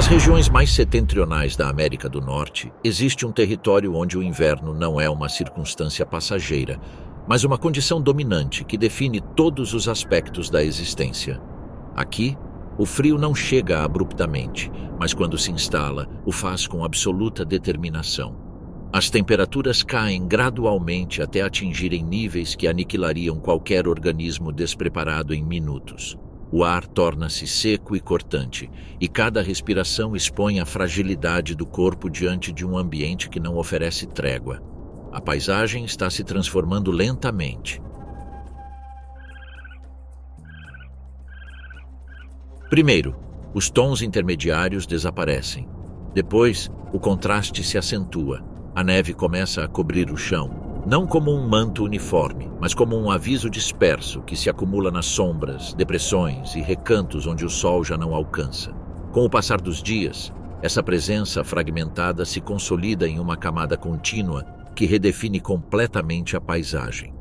Nas regiões mais setentrionais da América do Norte, existe um território onde o inverno não é uma circunstância passageira, mas uma condição dominante que define todos os aspectos da existência. Aqui, o frio não chega abruptamente, mas quando se instala, o faz com absoluta determinação. As temperaturas caem gradualmente até atingirem níveis que aniquilariam qualquer organismo despreparado em minutos. O ar torna-se seco e cortante, e cada respiração expõe a fragilidade do corpo diante de um ambiente que não oferece trégua. A paisagem está se transformando lentamente. Primeiro, os tons intermediários desaparecem. Depois, o contraste se acentua. A neve começa a cobrir o chão, não como um manto uniforme, mas como um aviso disperso que se acumula nas sombras, depressões e recantos onde o sol já não alcança. Com o passar dos dias, essa presença fragmentada se consolida em uma camada contínua que redefine completamente a paisagem.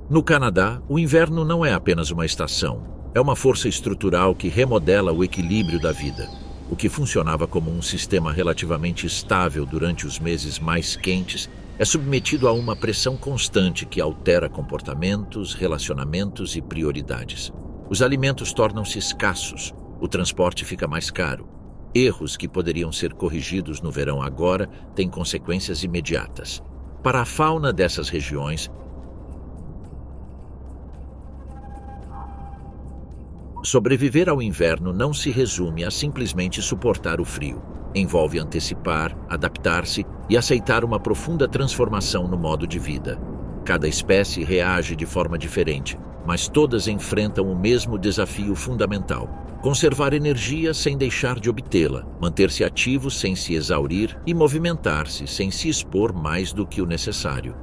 No Canadá, o inverno não é apenas uma estação, é uma força estrutural que remodela o equilíbrio da vida. O que funcionava como um sistema relativamente estável durante os meses mais quentes é submetido a uma pressão constante que altera comportamentos, relacionamentos e prioridades. Os alimentos tornam-se escassos, o transporte fica mais caro. Erros que poderiam ser corrigidos no verão agora têm consequências imediatas. Para a fauna dessas regiões, sobreviver ao inverno não se resume a simplesmente suportar o frio. Envolve antecipar, adaptar-se e aceitar uma profunda transformação no modo de vida. Cada espécie reage de forma diferente, mas todas enfrentam o mesmo desafio fundamental: conservar energia sem deixar de obtê-la, manter-se ativo sem se exaurir e movimentar-se sem se expor mais do que o necessário.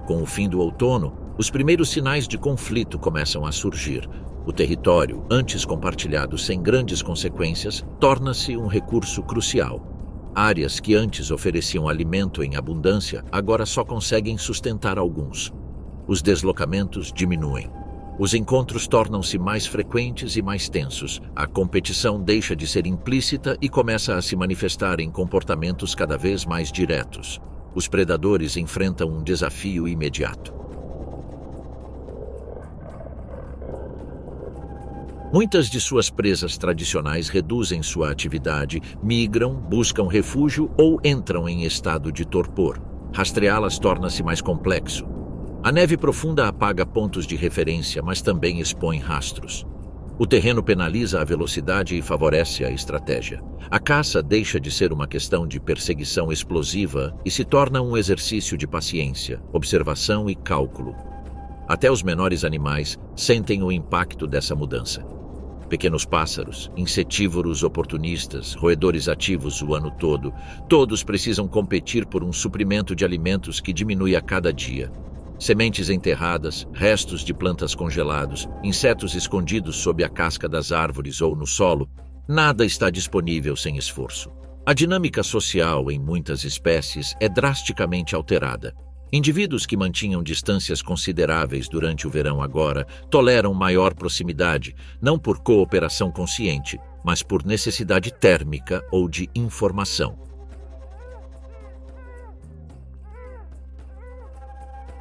Com o fim do outono, os primeiros sinais de conflito começam a surgir. O território, antes compartilhado sem grandes consequências, torna-se um recurso crucial. Áreas que antes ofereciam alimento em abundância, agora só conseguem sustentar alguns. Os deslocamentos diminuem. Os encontros tornam-se mais frequentes e mais tensos. A competição deixa de ser implícita e começa a se manifestar em comportamentos cada vez mais diretos. Os predadores enfrentam um desafio imediato. Muitas de suas presas tradicionais reduzem sua atividade, migram, buscam refúgio ou entram em estado de torpor. Rastreá-las torna-se mais complexo. A neve profunda apaga pontos de referência, mas também expõe rastros. O terreno penaliza a velocidade e favorece a estratégia. A caça deixa de ser uma questão de perseguição explosiva e se torna um exercício de paciência, observação e cálculo. Até os menores animais sentem o impacto dessa mudança. Pequenos pássaros, insetívoros oportunistas, roedores ativos o ano todo, todos precisam competir por um suprimento de alimentos que diminui a cada dia. Sementes enterradas, restos de plantas congelados, insetos escondidos sob a casca das árvores ou no solo, nada está disponível sem esforço. A dinâmica social em muitas espécies é drasticamente alterada. Indivíduos que mantinham distâncias consideráveis durante o verão agora toleram maior proximidade, não por cooperação consciente, mas por necessidade térmica ou de informação.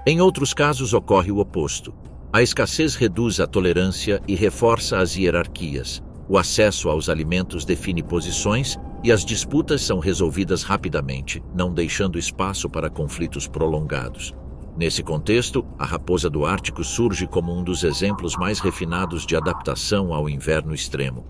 Em outros casos ocorre o oposto. A escassez reduz a tolerância e reforça as hierarquias. O acesso aos alimentos define posições e as disputas são resolvidas rapidamente, não deixando espaço para conflitos prolongados. Nesse contexto, a raposa do Ártico surge como um dos exemplos mais refinados de adaptação ao inverno extremo.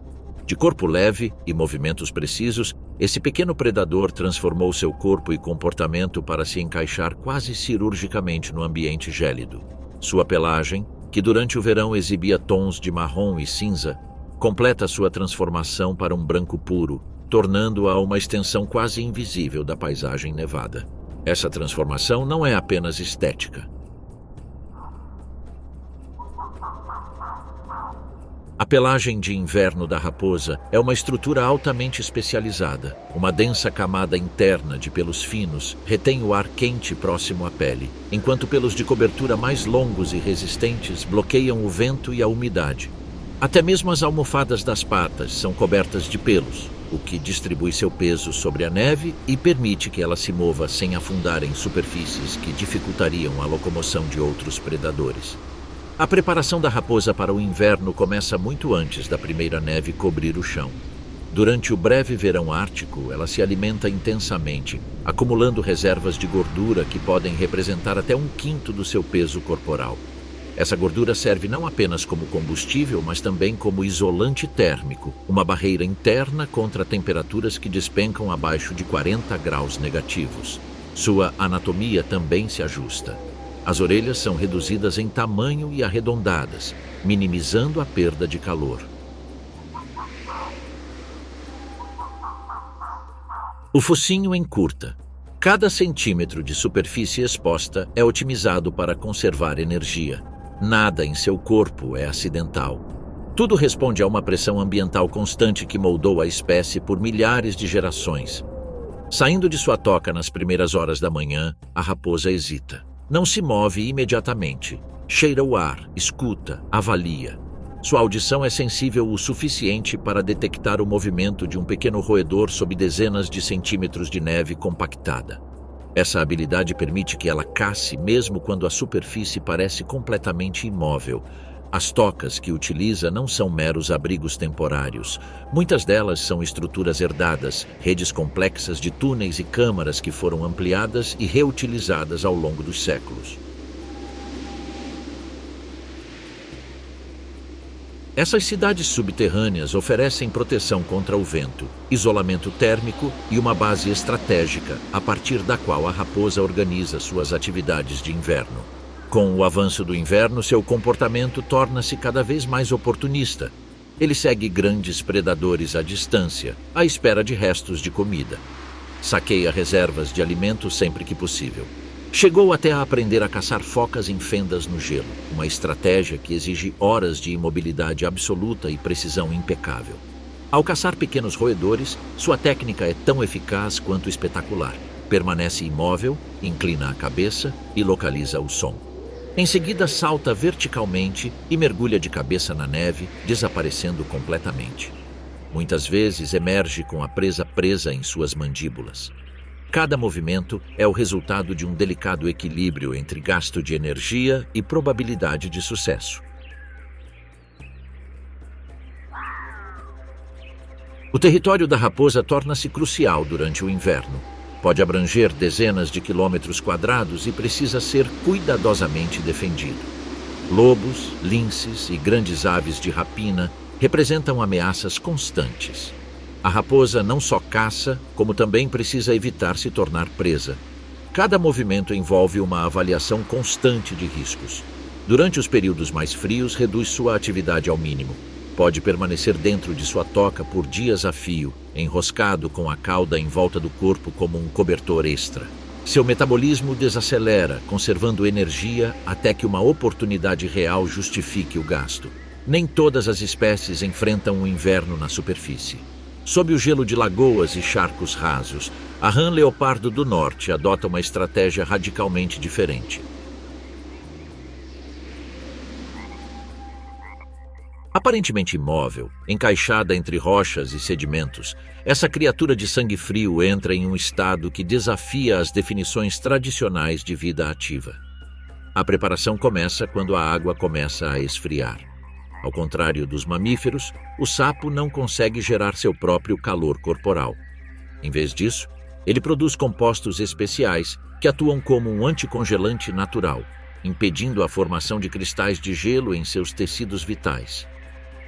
De corpo leve e movimentos precisos, esse pequeno predador transformou seu corpo e comportamento para se encaixar quase cirurgicamente no ambiente gélido. Sua pelagem, que durante o verão exibia tons de marrom e cinza, completa sua transformação para um branco puro, tornando-a uma extensão quase invisível da paisagem nevada. Essa transformação não é apenas estética. A pelagem de inverno da raposa é uma estrutura altamente especializada. Uma densa camada interna de pelos finos retém o ar quente próximo à pele, enquanto pelos de cobertura mais longos e resistentes bloqueiam o vento e a umidade. Até mesmo as almofadas das patas são cobertas de pelos, o que distribui seu peso sobre a neve e permite que ela se mova sem afundar em superfícies que dificultariam a locomoção de outros predadores. A preparação da raposa para o inverno começa muito antes da primeira neve cobrir o chão. Durante o breve verão ártico, ela se alimenta intensamente, acumulando reservas de gordura que podem representar até 1/5 do seu peso corporal. Essa gordura serve não apenas como combustível, mas também como isolante térmico, uma barreira interna contra temperaturas que despencam abaixo de 40 graus negativos. Sua anatomia também se ajusta. As orelhas são reduzidas em tamanho e arredondadas, minimizando a perda de calor. O focinho encurta. Cada centímetro de superfície exposta é otimizado para conservar energia. Nada em seu corpo é acidental. Tudo responde a uma pressão ambiental constante que moldou a espécie por milhares de gerações. Saindo de sua toca nas primeiras horas da manhã, a raposa hesita. Não se move imediatamente. Cheira o ar, escuta, avalia. Sua audição é sensível o suficiente para detectar o movimento de um pequeno roedor sob dezenas de centímetros de neve compactada. Essa habilidade permite que ela casse mesmo quando a superfície parece completamente imóvel. As tocas que utiliza não são meros abrigos temporários. Muitas delas são estruturas herdadas, redes complexas de túneis e câmaras que foram ampliadas e reutilizadas ao longo dos séculos. Essas cidades subterrâneas oferecem proteção contra o vento, isolamento térmico e uma base estratégica a partir da qual a raposa organiza suas atividades de inverno. Com o avanço do inverno, seu comportamento torna-se cada vez mais oportunista. Ele segue grandes predadores à distância, à espera de restos de comida. Saqueia reservas de alimento sempre que possível. Chegou até a aprender a caçar focas em fendas no gelo, uma estratégia que exige horas de imobilidade absoluta e precisão impecável. Ao caçar pequenos roedores, sua técnica é tão eficaz quanto espetacular. Permanece imóvel, inclina a cabeça e localiza o som. Em seguida, salta verticalmente e mergulha de cabeça na neve, desaparecendo completamente. Muitas vezes emerge com a presa em suas mandíbulas. Cada movimento é o resultado de um delicado equilíbrio entre gasto de energia e probabilidade de sucesso. O território da raposa torna-se crucial durante o inverno. Pode abranger dezenas de quilômetros quadrados e precisa ser cuidadosamente defendido. Lobos, linces e grandes aves de rapina representam ameaças constantes. A raposa não só caça, como também precisa evitar se tornar presa. Cada movimento envolve uma avaliação constante de riscos. Durante os períodos mais frios, reduz sua atividade ao mínimo. Pode permanecer dentro de sua toca por dias a fio, enroscado com a cauda em volta do corpo como um cobertor extra. Seu metabolismo desacelera, conservando energia até que uma oportunidade real justifique o gasto. Nem todas as espécies enfrentam o inverno na superfície. Sob o gelo de lagoas e charcos rasos, a rã leopardo do norte adota uma estratégia radicalmente diferente. Aparentemente imóvel, encaixada entre rochas e sedimentos, essa criatura de sangue frio entra em um estado que desafia as definições tradicionais de vida ativa. A preparação começa quando a água começa a esfriar. Ao contrário dos mamíferos, o sapo não consegue gerar seu próprio calor corporal. Em vez disso, ele produz compostos especiais que atuam como um anticongelante natural, impedindo a formação de cristais de gelo em seus tecidos vitais.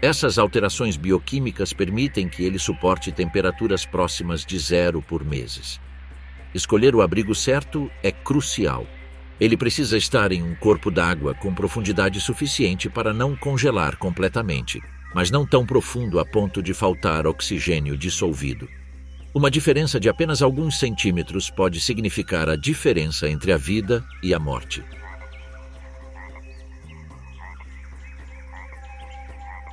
Essas alterações bioquímicas permitem que ele suporte temperaturas próximas de zero por meses. Escolher o abrigo certo é crucial. Ele precisa estar em um corpo d'água com profundidade suficiente para não congelar completamente, mas não tão profundo a ponto de faltar oxigênio dissolvido. Uma diferença de apenas alguns centímetros pode significar a diferença entre a vida e a morte.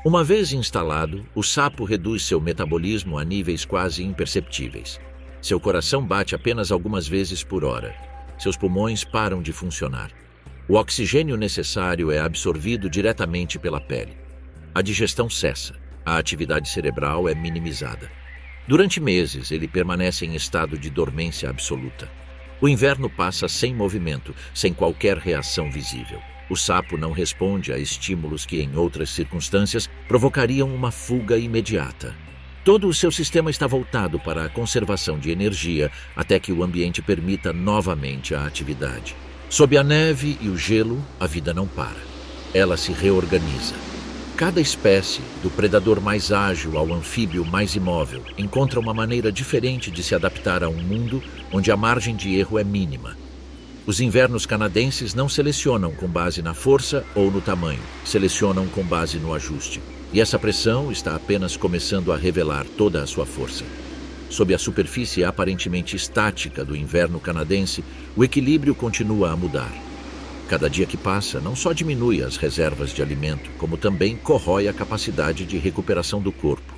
Uma vez instalado, o sapo reduz seu metabolismo a níveis quase imperceptíveis. Seu coração bate apenas algumas vezes por hora. Seus pulmões param de funcionar. O oxigênio necessário é absorvido diretamente pela pele. A digestão cessa. A atividade cerebral é minimizada. Durante meses, ele permanece em estado de dormência absoluta. O inverno passa sem movimento, sem qualquer reação visível. O sapo não responde a estímulos que, em outras circunstâncias, provocariam uma fuga imediata. Todo o seu sistema está voltado para a conservação de energia até que o ambiente permita novamente a atividade. Sob a neve e o gelo, a vida não para. Ela se reorganiza. Cada espécie, do predador mais ágil ao anfíbio mais imóvel, encontra uma maneira diferente de se adaptar a um mundo onde a margem de erro é mínima. Os invernos canadenses não selecionam com base na força ou no tamanho, selecionam com base no ajuste. E essa pressão está apenas começando a revelar toda a sua força. Sob a superfície aparentemente estática do inverno canadense, o equilíbrio continua a mudar. Cada dia que passa não só diminui as reservas de alimento, como também corrói a capacidade de recuperação do corpo.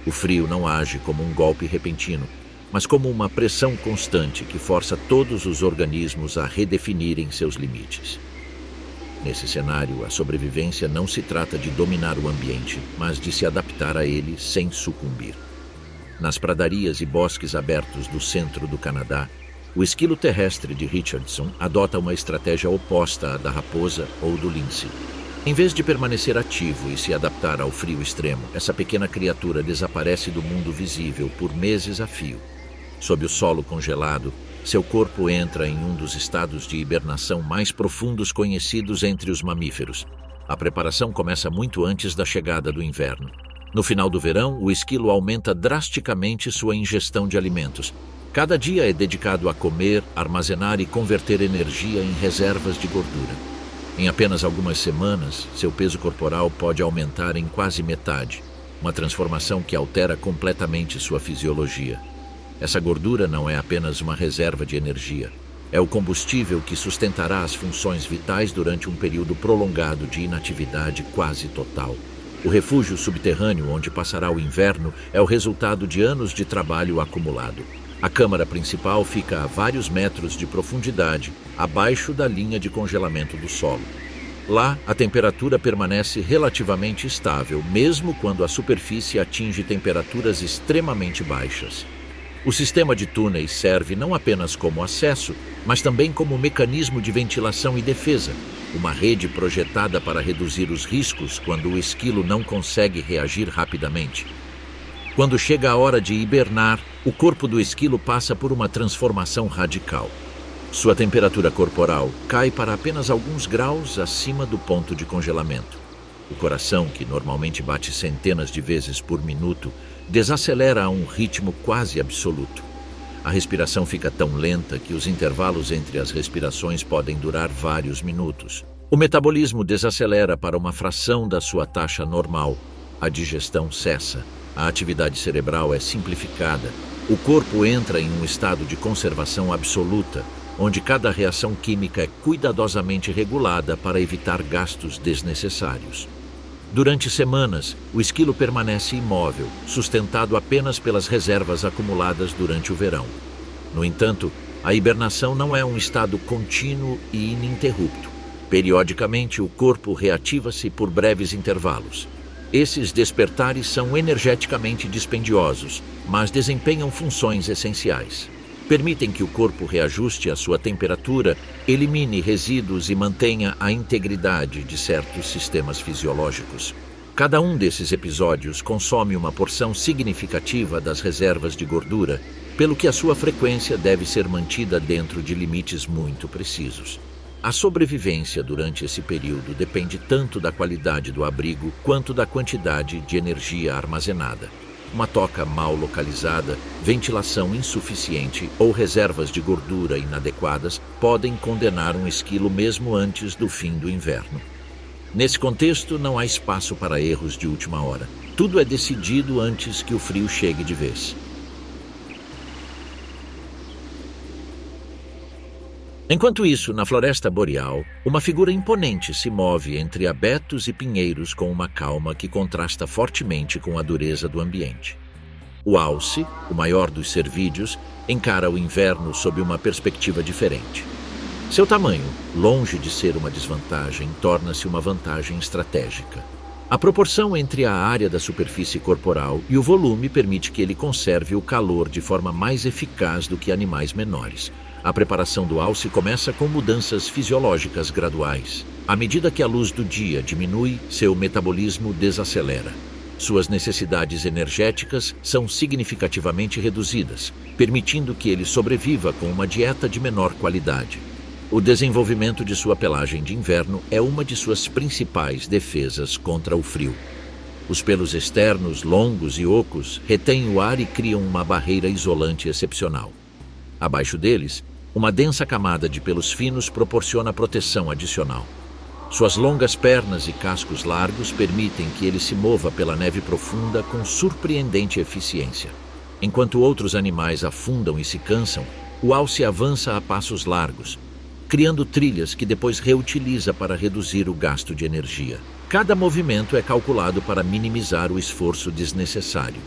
O frio não age como um golpe repentino, mas como uma pressão constante que força todos os organismos a redefinirem seus limites. Nesse cenário, a sobrevivência não se trata de dominar o ambiente, mas de se adaptar a ele sem sucumbir. Nas pradarias e bosques abertos do centro do Canadá, o esquilo terrestre de Richardson adota uma estratégia oposta à da raposa ou do lince. Em vez de permanecer ativo e se adaptar ao frio extremo, essa pequena criatura desaparece do mundo visível por meses a fio. Sob o solo congelado, seu corpo entra em um dos estados de hibernação mais profundos conhecidos entre os mamíferos. A preparação começa muito antes da chegada do inverno. No final do verão, o esquilo aumenta drasticamente sua ingestão de alimentos. Cada dia é dedicado a comer, armazenar e converter energia em reservas de gordura. Em apenas algumas semanas, seu peso corporal pode aumentar em quase metade, uma transformação que altera completamente sua fisiologia. Essa gordura não é apenas uma reserva de energia, é o combustível que sustentará as funções vitais durante um período prolongado de inatividade quase total. O refúgio subterrâneo onde passará o inverno é o resultado de anos de trabalho acumulado. A câmara principal fica a vários metros de profundidade, abaixo da linha de congelamento do solo. Lá, a temperatura permanece relativamente estável, mesmo quando a superfície atinge temperaturas extremamente baixas. O sistema de túneis serve não apenas como acesso, mas também como mecanismo de ventilação e defesa, uma rede projetada para reduzir os riscos quando o esquilo não consegue reagir rapidamente. Quando chega a hora de hibernar, o corpo do esquilo passa por uma transformação radical. Sua temperatura corporal cai para apenas alguns graus acima do ponto de congelamento. O coração, que normalmente bate centenas de vezes por minuto, desacelera a um ritmo quase absoluto. A respiração fica tão lenta que os intervalos entre as respirações podem durar vários minutos. O metabolismo desacelera para uma fração da sua taxa normal. A digestão cessa. A atividade cerebral é simplificada. O corpo entra em um estado de conservação absoluta, onde cada reação química é cuidadosamente regulada para evitar gastos desnecessários. Durante semanas, o esquilo permanece imóvel, sustentado apenas pelas reservas acumuladas durante o verão. No entanto, a hibernação não é um estado contínuo e ininterrupto. Periodicamente, o corpo reativa-se por breves intervalos. Esses despertares são energeticamente dispendiosos, mas desempenham funções essenciais. Permitem que o corpo reajuste a sua temperatura, elimine resíduos e mantenha a integridade de certos sistemas fisiológicos. Cada um desses episódios consome uma porção significativa das reservas de gordura, pelo que a sua frequência deve ser mantida dentro de limites muito precisos. A sobrevivência durante esse período depende tanto da qualidade do abrigo quanto da quantidade de energia armazenada. Uma toca mal localizada, ventilação insuficiente ou reservas de gordura inadequadas podem condenar um esquilo mesmo antes do fim do inverno. Nesse contexto, não há espaço para erros de última hora. Tudo é decidido antes que o frio chegue de vez. Enquanto isso, na floresta boreal, uma figura imponente se move entre abetos e pinheiros com uma calma que contrasta fortemente com a dureza do ambiente. O alce, o maior dos cervídeos, encara o inverno sob uma perspectiva diferente. Seu tamanho, longe de ser uma desvantagem, torna-se uma vantagem estratégica. A proporção entre a área da superfície corporal e o volume permite que ele conserve o calor de forma mais eficaz do que animais menores. A preparação do alce começa com mudanças fisiológicas graduais. À medida que a luz do dia diminui, seu metabolismo desacelera. Suas necessidades energéticas são significativamente reduzidas, permitindo que ele sobreviva com uma dieta de menor qualidade. O desenvolvimento de sua pelagem de inverno é uma de suas principais defesas contra o frio. Os pelos externos, longos e ocos, retêm o ar e criam uma barreira isolante excepcional. Abaixo deles, uma densa camada de pelos finos proporciona proteção adicional. Suas longas pernas e cascos largos permitem que ele se mova pela neve profunda com surpreendente eficiência. Enquanto outros animais afundam e se cansam, o alce avança a passos largos, criando trilhas que depois reutiliza para reduzir o gasto de energia. Cada movimento é calculado para minimizar o esforço desnecessário.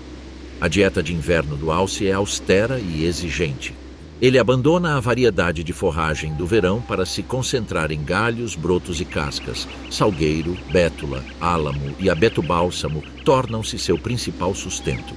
A dieta de inverno do alce é austera e exigente. Ele abandona a variedade de forragem do verão para se concentrar em galhos, brotos e cascas. Salgueiro, bétula, álamo e abeto bálsamo tornam-se seu principal sustento.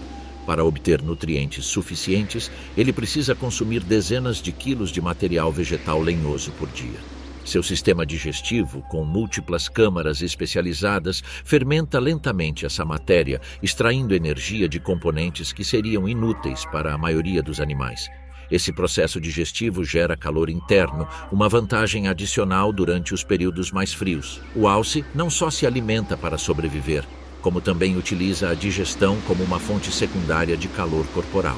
Para obter nutrientes suficientes, ele precisa consumir dezenas de quilos de material vegetal lenhoso por dia. Seu sistema digestivo, com múltiplas câmaras especializadas, fermenta lentamente essa matéria, extraindo energia de componentes que seriam inúteis para a maioria dos animais. Esse processo digestivo gera calor interno, uma vantagem adicional durante os períodos mais frios. O alce não só se alimenta para sobreviver, como também utiliza a digestão como uma fonte secundária de calor corporal.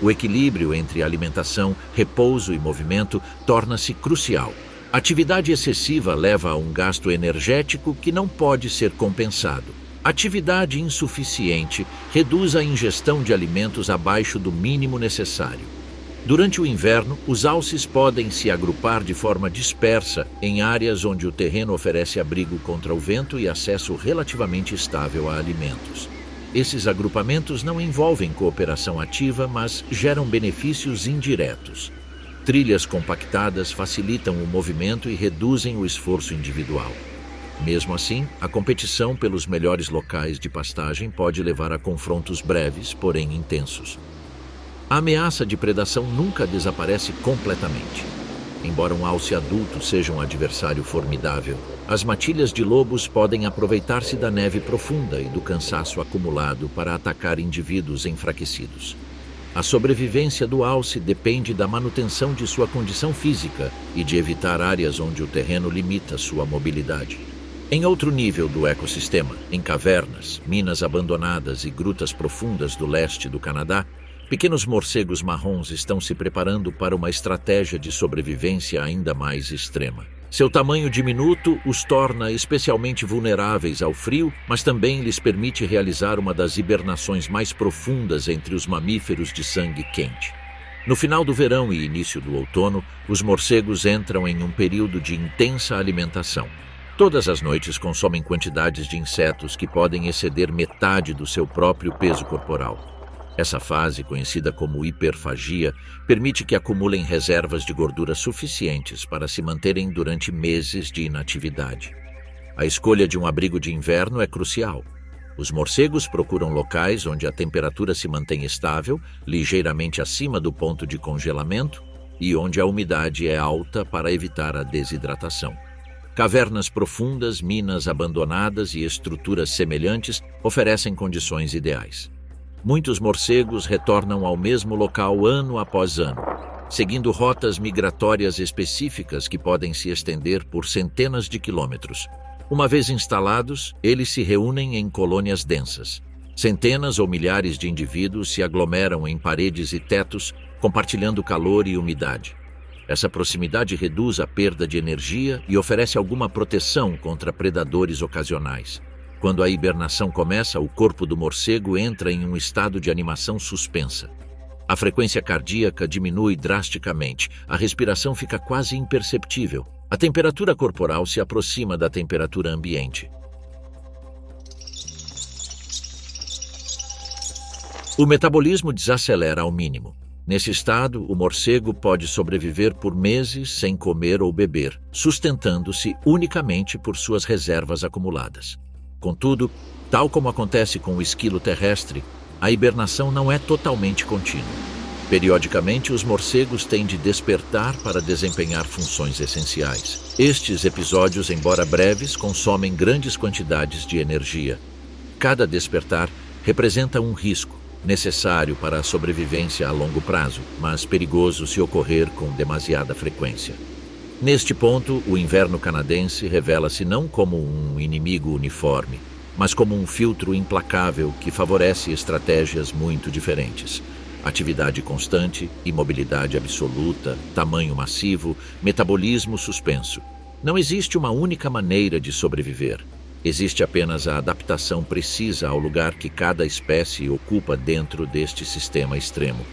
O equilíbrio entre alimentação, repouso e movimento torna-se crucial. Atividade excessiva leva a um gasto energético que não pode ser compensado. Atividade insuficiente reduz a ingestão de alimentos abaixo do mínimo necessário. Durante o inverno, os alces podem se agrupar de forma dispersa em áreas onde o terreno oferece abrigo contra o vento e acesso relativamente estável a alimentos. Esses agrupamentos não envolvem cooperação ativa, mas geram benefícios indiretos. Trilhas compactadas facilitam o movimento e reduzem o esforço individual. Mesmo assim, a competição pelos melhores locais de pastagem pode levar a confrontos breves, porém intensos. A ameaça de predação nunca desaparece completamente. Embora um alce adulto seja um adversário formidável, as matilhas de lobos podem aproveitar-se da neve profunda e do cansaço acumulado para atacar indivíduos enfraquecidos. A sobrevivência do alce depende da manutenção de sua condição física e de evitar áreas onde o terreno limita sua mobilidade. Em outro nível do ecossistema, em cavernas, minas abandonadas e grutas profundas do leste do Canadá, pequenos morcegos marrons estão se preparando para uma estratégia de sobrevivência ainda mais extrema. Seu tamanho diminuto os torna especialmente vulneráveis ao frio, mas também lhes permite realizar uma das hibernações mais profundas entre os mamíferos de sangue quente. No final do verão e início do outono, os morcegos entram em um período de intensa alimentação. Todas as noites consomem quantidades de insetos que podem exceder metade do seu próprio peso corporal. Essa fase, conhecida como hiperfagia, permite que acumulem reservas de gordura suficientes para se manterem durante meses de inatividade. A escolha de um abrigo de inverno é crucial. Os morcegos procuram locais onde a temperatura se mantém estável, ligeiramente acima do ponto de congelamento, e onde a umidade é alta para evitar a desidratação. Cavernas profundas, minas abandonadas e estruturas semelhantes oferecem condições ideais. Muitos morcegos retornam ao mesmo local ano após ano, seguindo rotas migratórias específicas que podem se estender por centenas de quilômetros. Uma vez instalados, eles se reúnem em colônias densas. Centenas ou milhares de indivíduos se aglomeram em paredes e tetos, compartilhando calor e umidade. Essa proximidade reduz a perda de energia e oferece alguma proteção contra predadores ocasionais. Quando a hibernação começa, o corpo do morcego entra em um estado de animação suspensa. A frequência cardíaca diminui drasticamente, a respiração fica quase imperceptível. A temperatura corporal se aproxima da temperatura ambiente. O metabolismo desacelera ao mínimo. Nesse estado, o morcego pode sobreviver por meses sem comer ou beber, sustentando-se unicamente por suas reservas acumuladas. Contudo, Tal como acontece com o esquilo terrestre, a hibernação não é totalmente contínua. Periodicamente, os morcegos têm de despertar para desempenhar funções essenciais. Estes episódios, embora breves, consomem grandes quantidades de energia. Cada despertar representa um risco, necessário para a sobrevivência a longo prazo, mas perigoso se ocorrer com demasiada frequência. Neste ponto, o inverno canadense revela-se não como um inimigo uniforme, mas como um filtro implacável que favorece estratégias muito diferentes. Atividade constante, imobilidade absoluta, tamanho massivo, metabolismo suspenso. Não existe uma única maneira de sobreviver. Existe apenas a adaptação precisa ao lugar que cada espécie ocupa dentro deste sistema extremo.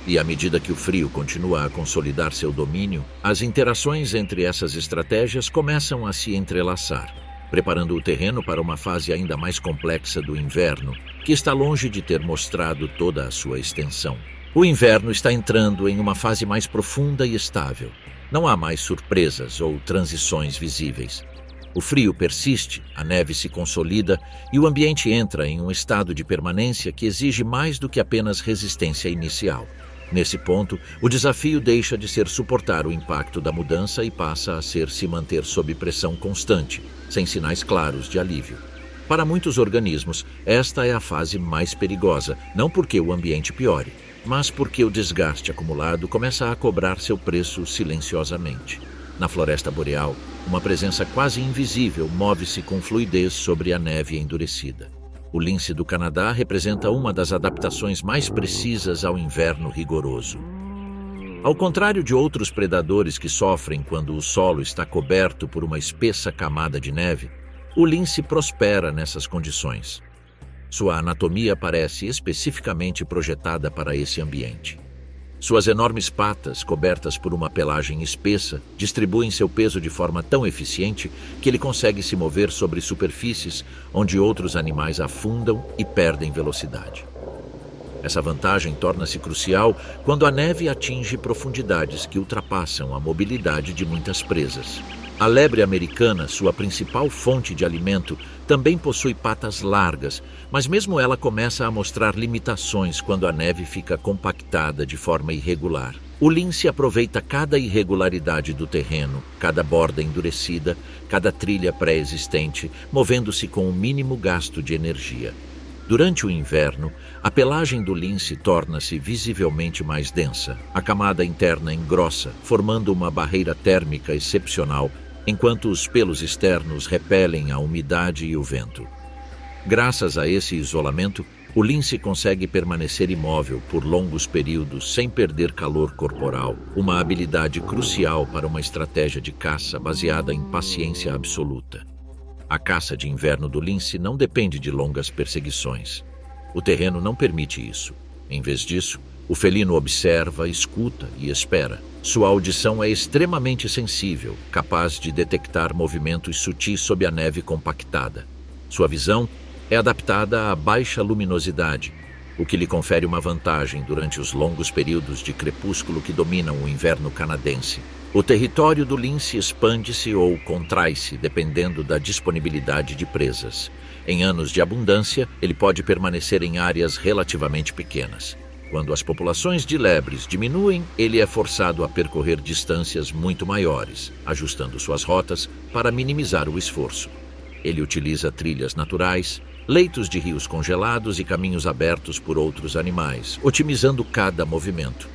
E à medida que o frio continua a consolidar seu domínio, as interações entre essas estratégias começam a se entrelaçar, preparando o terreno para uma fase ainda mais complexa do inverno, que está longe de ter mostrado toda a sua extensão. O inverno está entrando em uma fase mais profunda e estável. Não há mais surpresas ou transições visíveis. O frio persiste, a neve se consolida e o ambiente entra em um estado de permanência que exige mais do que apenas resistência inicial. Nesse ponto, o desafio deixa de ser suportar o impacto da mudança e passa a ser se manter sob pressão constante, sem sinais claros de alívio. Para muitos organismos, esta é a fase mais perigosa, não porque o ambiente piore, mas porque o desgaste acumulado começa a cobrar seu preço silenciosamente. Na floresta boreal, uma presença quase invisível move-se com fluidez sobre a neve endurecida. O lince do Canadá representa uma das adaptações mais precisas ao inverno rigoroso. Ao contrário de outros predadores que sofrem quando o solo está coberto por uma espessa camada de neve, o lince prospera nessas condições. Sua anatomia parece especificamente projetada para esse ambiente. Suas enormes patas, cobertas por uma pelagem espessa, distribuem seu peso de forma tão eficiente que ele consegue se mover sobre superfícies onde outros animais afundam e perdem velocidade. Essa vantagem torna-se crucial quando a neve atinge profundidades que ultrapassam a mobilidade de muitas presas. A lebre americana, sua principal fonte de alimento, também possui patas largas, mas mesmo ela começa a mostrar limitações quando a neve fica compactada de forma irregular. O lince aproveita cada irregularidade do terreno, cada borda endurecida, cada trilha pré-existente, movendo-se com o mínimo gasto de energia. Durante o inverno, a pelagem do lince torna-se visivelmente mais densa. A camada interna engrossa, formando uma barreira térmica excepcional, enquanto os pelos externos repelem a umidade e o vento. Graças a esse isolamento, o lince consegue permanecer imóvel por longos períodos sem perder calor corporal, uma habilidade crucial para uma estratégia de caça baseada em paciência absoluta. A caça de inverno do lince não depende de longas perseguições. O terreno não permite isso. Em vez disso, o felino observa, escuta e espera. Sua audição é extremamente sensível, capaz de detectar movimentos sutis sob a neve compactada. Sua visão é adaptada à baixa luminosidade, o que lhe confere uma vantagem durante os longos períodos de crepúsculo que dominam o inverno canadense. O território do lince expande-se ou contrai-se dependendo da disponibilidade de presas. Em anos de abundância, ele pode permanecer em áreas relativamente pequenas. Quando as populações de lebres diminuem, ele é forçado a percorrer distâncias muito maiores, ajustando suas rotas para minimizar o esforço. Ele utiliza trilhas naturais, leitos de rios congelados e caminhos abertos por outros animais, otimizando cada movimento.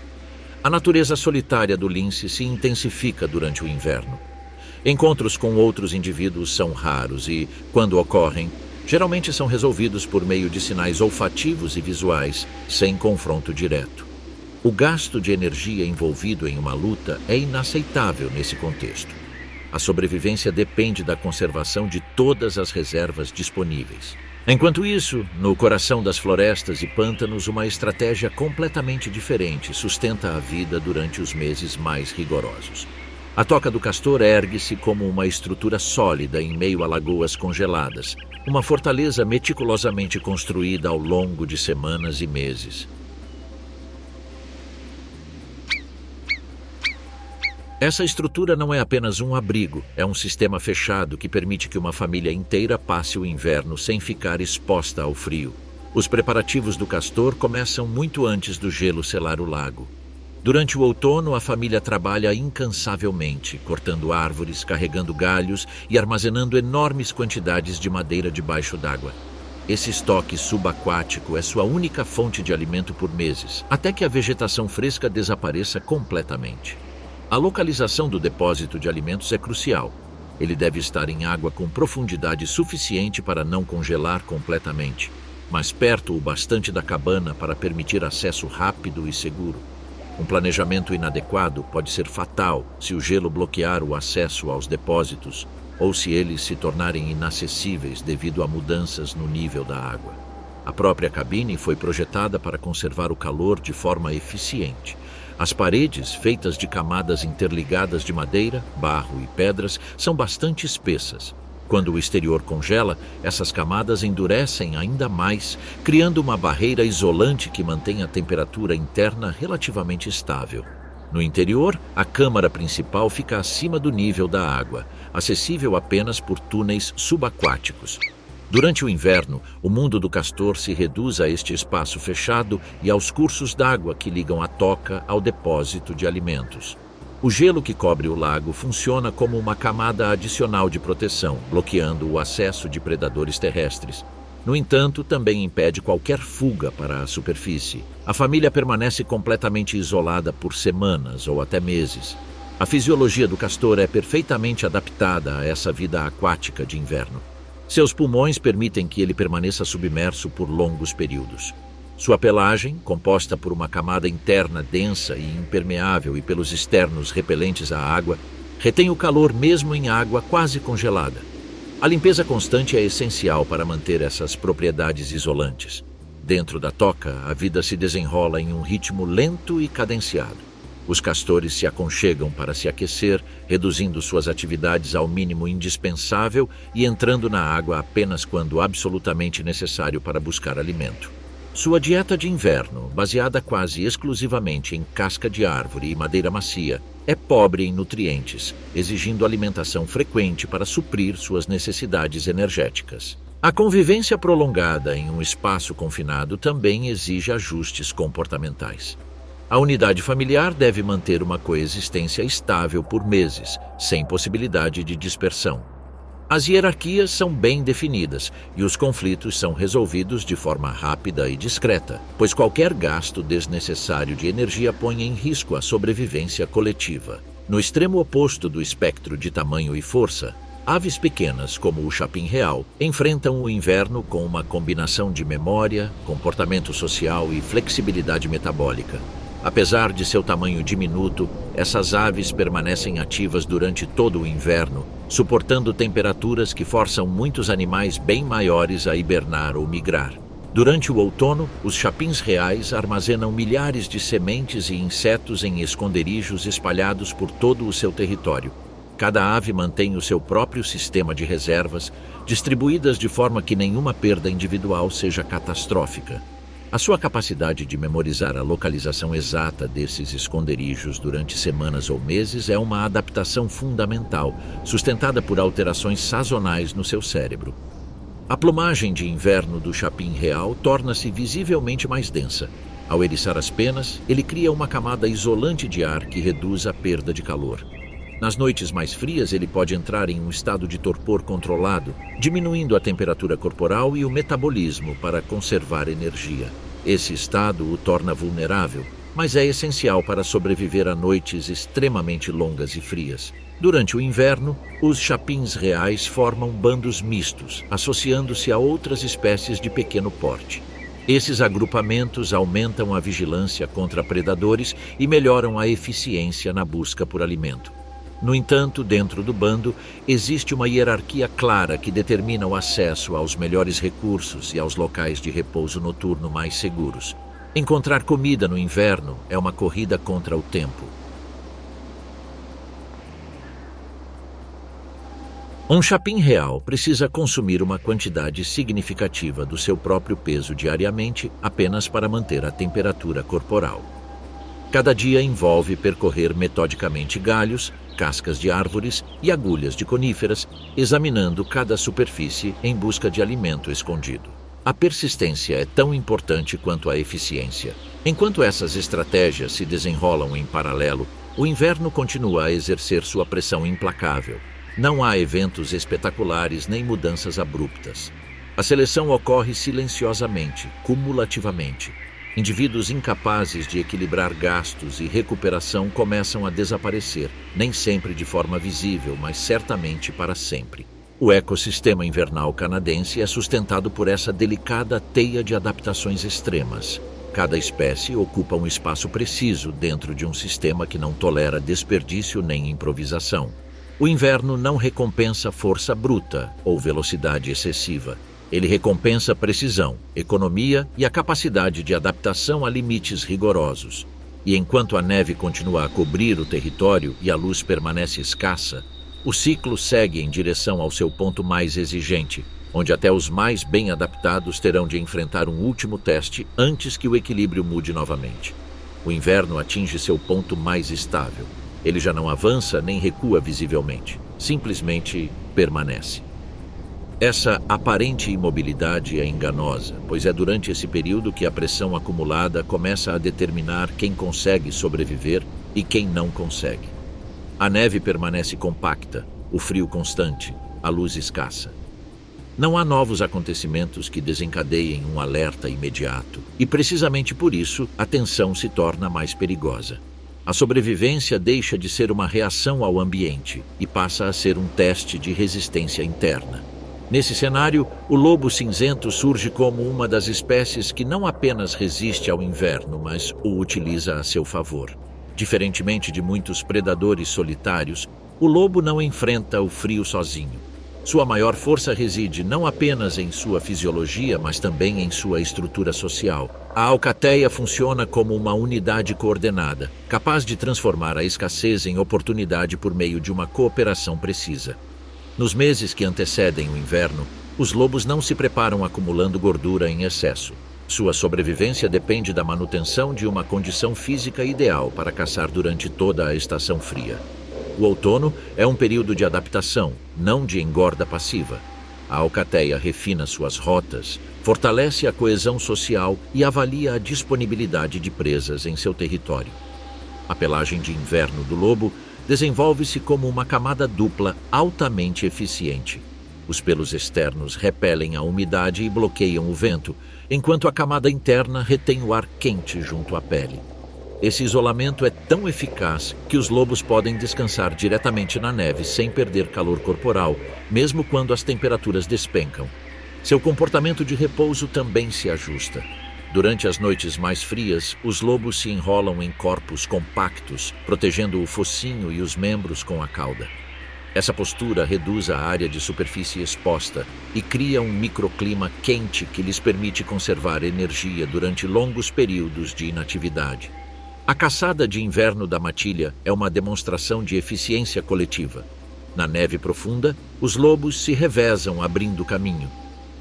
A natureza solitária do lince se intensifica durante o inverno. Encontros com outros indivíduos são raros e, quando ocorrem, geralmente são resolvidos por meio de sinais olfativos e visuais, sem confronto direto. O gasto de energia envolvido em uma luta é inaceitável nesse contexto. A sobrevivência depende da conservação de todas as reservas disponíveis. Enquanto isso, no coração das florestas e pântanos, uma estratégia completamente diferente sustenta a vida durante os meses mais rigorosos. A toca do castor ergue-se como uma estrutura sólida em meio a lagoas congeladas, uma fortaleza meticulosamente construída ao longo de semanas e meses. Essa estrutura não é apenas um abrigo, é um sistema fechado que permite que uma família inteira passe o inverno sem ficar exposta ao frio. Os preparativos do castor começam muito antes do gelo selar o lago. Durante o outono, a família trabalha incansavelmente, cortando árvores, carregando galhos e armazenando enormes quantidades de madeira debaixo d'água. Esse estoque subaquático é sua única fonte de alimento por meses, até que a vegetação fresca desapareça completamente. A localização do depósito de alimentos é crucial. Ele deve estar em água com profundidade suficiente para não congelar completamente, mas perto o bastante da cabana para permitir acesso rápido e seguro. Um planejamento inadequado pode ser fatal se o gelo bloquear o acesso aos depósitos ou se eles se tornarem inacessíveis devido a mudanças no nível da água. A própria cabine foi projetada para conservar o calor de forma eficiente. As paredes, feitas de camadas interligadas de madeira, barro e pedras, são bastante espessas. Quando o exterior congela, essas camadas endurecem ainda mais, criando uma barreira isolante que mantém a temperatura interna relativamente estável. No interior, a câmara principal fica acima do nível da água, acessível apenas por túneis subaquáticos. Durante o inverno, o mundo do castor se reduz a este espaço fechado e aos cursos d'água que ligam a toca ao depósito de alimentos. O gelo que cobre o lago funciona como uma camada adicional de proteção, bloqueando o acesso de predadores terrestres. No entanto, também impede qualquer fuga para a superfície. A família permanece completamente isolada por semanas ou até meses. A fisiologia do castor é perfeitamente adaptada a essa vida aquática de inverno. Seus pulmões permitem que ele permaneça submerso por longos períodos. Sua pelagem, composta por uma camada interna densa e impermeável e pelos externos repelentes à água, retém o calor mesmo em água quase congelada. A limpeza constante é essencial para manter essas propriedades isolantes. Dentro da toca, a vida se desenrola em um ritmo lento e cadenciado. Os castores se aconchegam para se aquecer, reduzindo suas atividades ao mínimo indispensável e entrando na água apenas quando absolutamente necessário para buscar alimento. Sua dieta de inverno, baseada quase exclusivamente em casca de árvore e madeira macia, é pobre em nutrientes, exigindo alimentação frequente para suprir suas necessidades energéticas. A convivência prolongada em um espaço confinado também exige ajustes comportamentais. A unidade familiar deve manter uma coexistência estável por meses, sem possibilidade de dispersão. As hierarquias são bem definidas e os conflitos são resolvidos de forma rápida e discreta, pois qualquer gasto desnecessário de energia põe em risco a sobrevivência coletiva. No extremo oposto do espectro de tamanho e força, aves pequenas, como o chapim real, enfrentam o inverno com uma combinação de memória, comportamento social e flexibilidade metabólica. Apesar de seu tamanho diminuto, essas aves permanecem ativas durante todo o inverno, suportando temperaturas que forçam muitos animais bem maiores a hibernar ou migrar. Durante o outono, os chapins reais armazenam milhares de sementes e insetos em esconderijos espalhados por todo o seu território. Cada ave mantém o seu próprio sistema de reservas, distribuídas de forma que nenhuma perda individual seja catastrófica. A sua capacidade de memorizar a localização exata desses esconderijos durante semanas ou meses é uma adaptação fundamental, sustentada por alterações sazonais no seu cérebro. A plumagem de inverno do chapim real torna-se visivelmente mais densa. Ao eriçar as penas, ele cria uma camada isolante de ar que reduz a perda de calor. Nas noites mais frias, ele pode entrar em um estado de torpor controlado, diminuindo a temperatura corporal e o metabolismo para conservar energia. Esse estado o torna vulnerável, mas é essencial para sobreviver a noites extremamente longas e frias. Durante o inverno, os chapins reais formam bandos mistos, associando-se a outras espécies de pequeno porte. Esses agrupamentos aumentam a vigilância contra predadores e melhoram a eficiência na busca por alimento. No entanto, dentro do bando, existe uma hierarquia clara que determina o acesso aos melhores recursos e aos locais de repouso noturno mais seguros. Encontrar comida no inverno é uma corrida contra o tempo. Um chapim real precisa consumir uma quantidade significativa do seu próprio peso diariamente apenas para manter a temperatura corporal. Cada dia envolve percorrer metodicamente galhos, cascas de árvores e agulhas de coníferas, examinando cada superfície em busca de alimento escondido. A persistência é tão importante quanto a eficiência. Enquanto essas estratégias se desenrolam em paralelo, o inverno continua a exercer sua pressão implacável. Não há eventos espetaculares nem mudanças abruptas. A seleção ocorre silenciosamente, cumulativamente. Indivíduos incapazes de equilibrar gastos e recuperação começam a desaparecer, nem sempre de forma visível, mas certamente para sempre. O ecossistema invernal canadense é sustentado por essa delicada teia de adaptações extremas. Cada espécie ocupa um espaço preciso dentro de um sistema que não tolera desperdício nem improvisação. O inverno não recompensa força bruta ou velocidade excessiva. Ele recompensa precisão, economia e a capacidade de adaptação a limites rigorosos. E enquanto a neve continua a cobrir o território e a luz permanece escassa, o ciclo segue em direção ao seu ponto mais exigente, onde até os mais bem adaptados terão de enfrentar um último teste antes que o equilíbrio mude novamente. O inverno atinge seu ponto mais estável. Ele já não avança nem recua visivelmente, simplesmente permanece. Essa aparente imobilidade é enganosa, pois é durante esse período que a pressão acumulada começa a determinar quem consegue sobreviver e quem não consegue. A neve permanece compacta, o frio constante, a luz escassa. Não há novos acontecimentos que desencadeiem um alerta imediato, e precisamente por isso a tensão se torna mais perigosa. A sobrevivência deixa de ser uma reação ao ambiente e passa a ser um teste de resistência interna. Nesse cenário, o lobo cinzento surge como uma das espécies que não apenas resiste ao inverno, mas o utiliza a seu favor. Diferentemente de muitos predadores solitários, o lobo não enfrenta o frio sozinho. Sua maior força reside não apenas em sua fisiologia, mas também em sua estrutura social. A alcateia funciona como uma unidade coordenada, capaz de transformar a escassez em oportunidade por meio de uma cooperação precisa. Nos meses que antecedem o inverno, os lobos não se preparam acumulando gordura em excesso. Sua sobrevivência depende da manutenção de uma condição física ideal para caçar durante toda a estação fria. O outono é um período de adaptação, não de engorda passiva. A alcateia refina suas rotas, fortalece a coesão social e avalia a disponibilidade de presas em seu território. A pelagem de inverno do lobo desenvolve-se como uma camada dupla altamente eficiente. Os pelos externos repelem a umidade e bloqueiam o vento, enquanto a camada interna retém o ar quente junto à pele. Esse isolamento é tão eficaz que os lobos podem descansar diretamente na neve sem perder calor corporal, mesmo quando as temperaturas despencam. Seu comportamento de repouso também se ajusta. Durante as noites mais frias, os lobos se enrolam em corpos compactos, protegendo o focinho e os membros com a cauda. Essa postura reduz a área de superfície exposta e cria um microclima quente que lhes permite conservar energia durante longos períodos de inatividade. A caçada de inverno da matilha é uma demonstração de eficiência coletiva. Na neve profunda, os lobos se revezam abrindo caminho.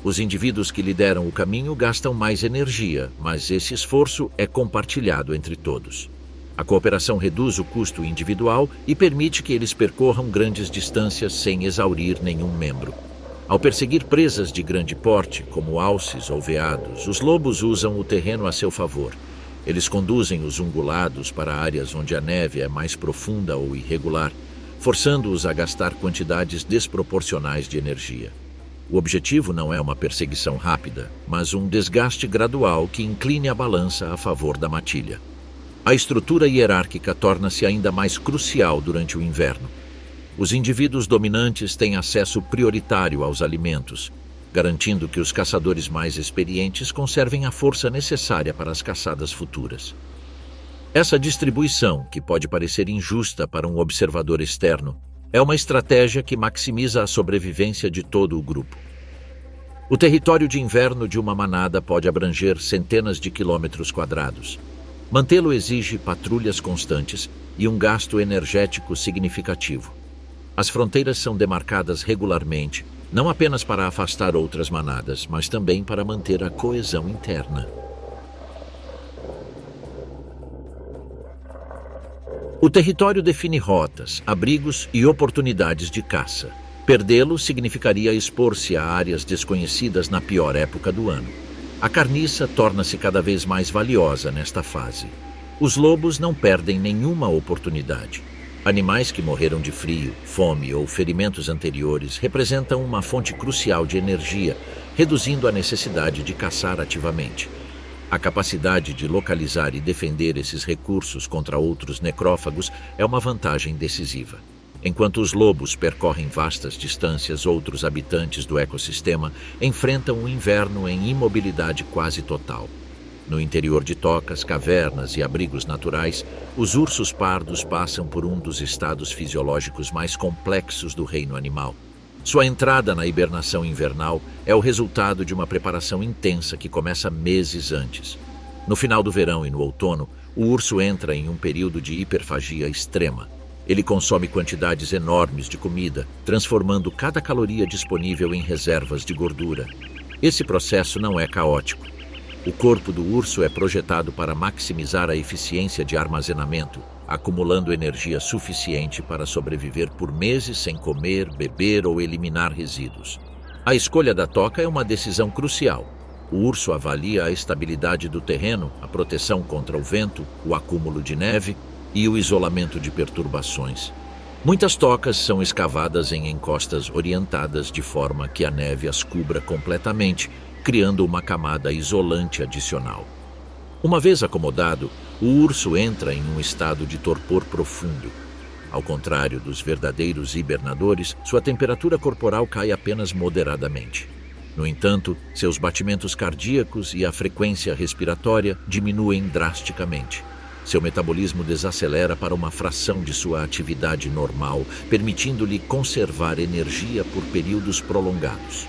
Os indivíduos que lideram o caminho gastam mais energia, mas esse esforço é compartilhado entre todos. A cooperação reduz o custo individual e permite que eles percorram grandes distâncias sem exaurir nenhum membro. Ao perseguir presas de grande porte, como alces ou veados, os lobos usam o terreno a seu favor. Eles conduzem os ungulados para áreas onde a neve é mais profunda ou irregular, forçando-os a gastar quantidades desproporcionais de energia. O objetivo não é uma perseguição rápida, mas um desgaste gradual que incline a balança a favor da matilha. A estrutura hierárquica torna-se ainda mais crucial durante o inverno. Os indivíduos dominantes têm acesso prioritário aos alimentos, garantindo que os caçadores mais experientes conservem a força necessária para as caçadas futuras. Essa distribuição, que pode parecer injusta para um observador externo, é uma estratégia que maximiza a sobrevivência de todo o grupo. O território de inverno de uma manada pode abranger centenas de quilômetros quadrados. Mantê-lo exige patrulhas constantes e um gasto energético significativo. As fronteiras são demarcadas regularmente, não apenas para afastar outras manadas, mas também para manter a coesão interna. O território define rotas, abrigos e oportunidades de caça. Perdê-lo significaria expor-se a áreas desconhecidas na pior época do ano. A carniça torna-se cada vez mais valiosa nesta fase. Os lobos não perdem nenhuma oportunidade. Animais que morreram de frio, fome ou ferimentos anteriores representam uma fonte crucial de energia, reduzindo a necessidade de caçar ativamente. A capacidade de localizar e defender esses recursos contra outros necrófagos é uma vantagem decisiva. Enquanto os lobos percorrem vastas distâncias, outros habitantes do ecossistema enfrentam o inverno em imobilidade quase total. No interior de tocas, cavernas e abrigos naturais, os ursos pardos passam por um dos estados fisiológicos mais complexos do reino animal. Sua entrada na hibernação invernal é o resultado de uma preparação intensa que começa meses antes. No final do verão e no outono, o urso entra em um período de hiperfagia extrema. Ele consome quantidades enormes de comida, transformando cada caloria disponível em reservas de gordura. Esse processo não é caótico. O corpo do urso é projetado para maximizar a eficiência de armazenamento, acumulando energia suficiente para sobreviver por meses sem comer, beber ou eliminar resíduos. A escolha da toca é uma decisão crucial. O urso avalia a estabilidade do terreno, a proteção contra o vento, o acúmulo de neve e o isolamento de perturbações. Muitas tocas são escavadas em encostas orientadas de forma que a neve as cubra completamente, criando uma camada isolante adicional. Uma vez acomodado, o urso entra em um estado de torpor profundo. Ao contrário dos verdadeiros hibernadores, sua temperatura corporal cai apenas moderadamente. No entanto, seus batimentos cardíacos e a frequência respiratória diminuem drasticamente. Seu metabolismo desacelera para uma fração de sua atividade normal, permitindo-lhe conservar energia por períodos prolongados.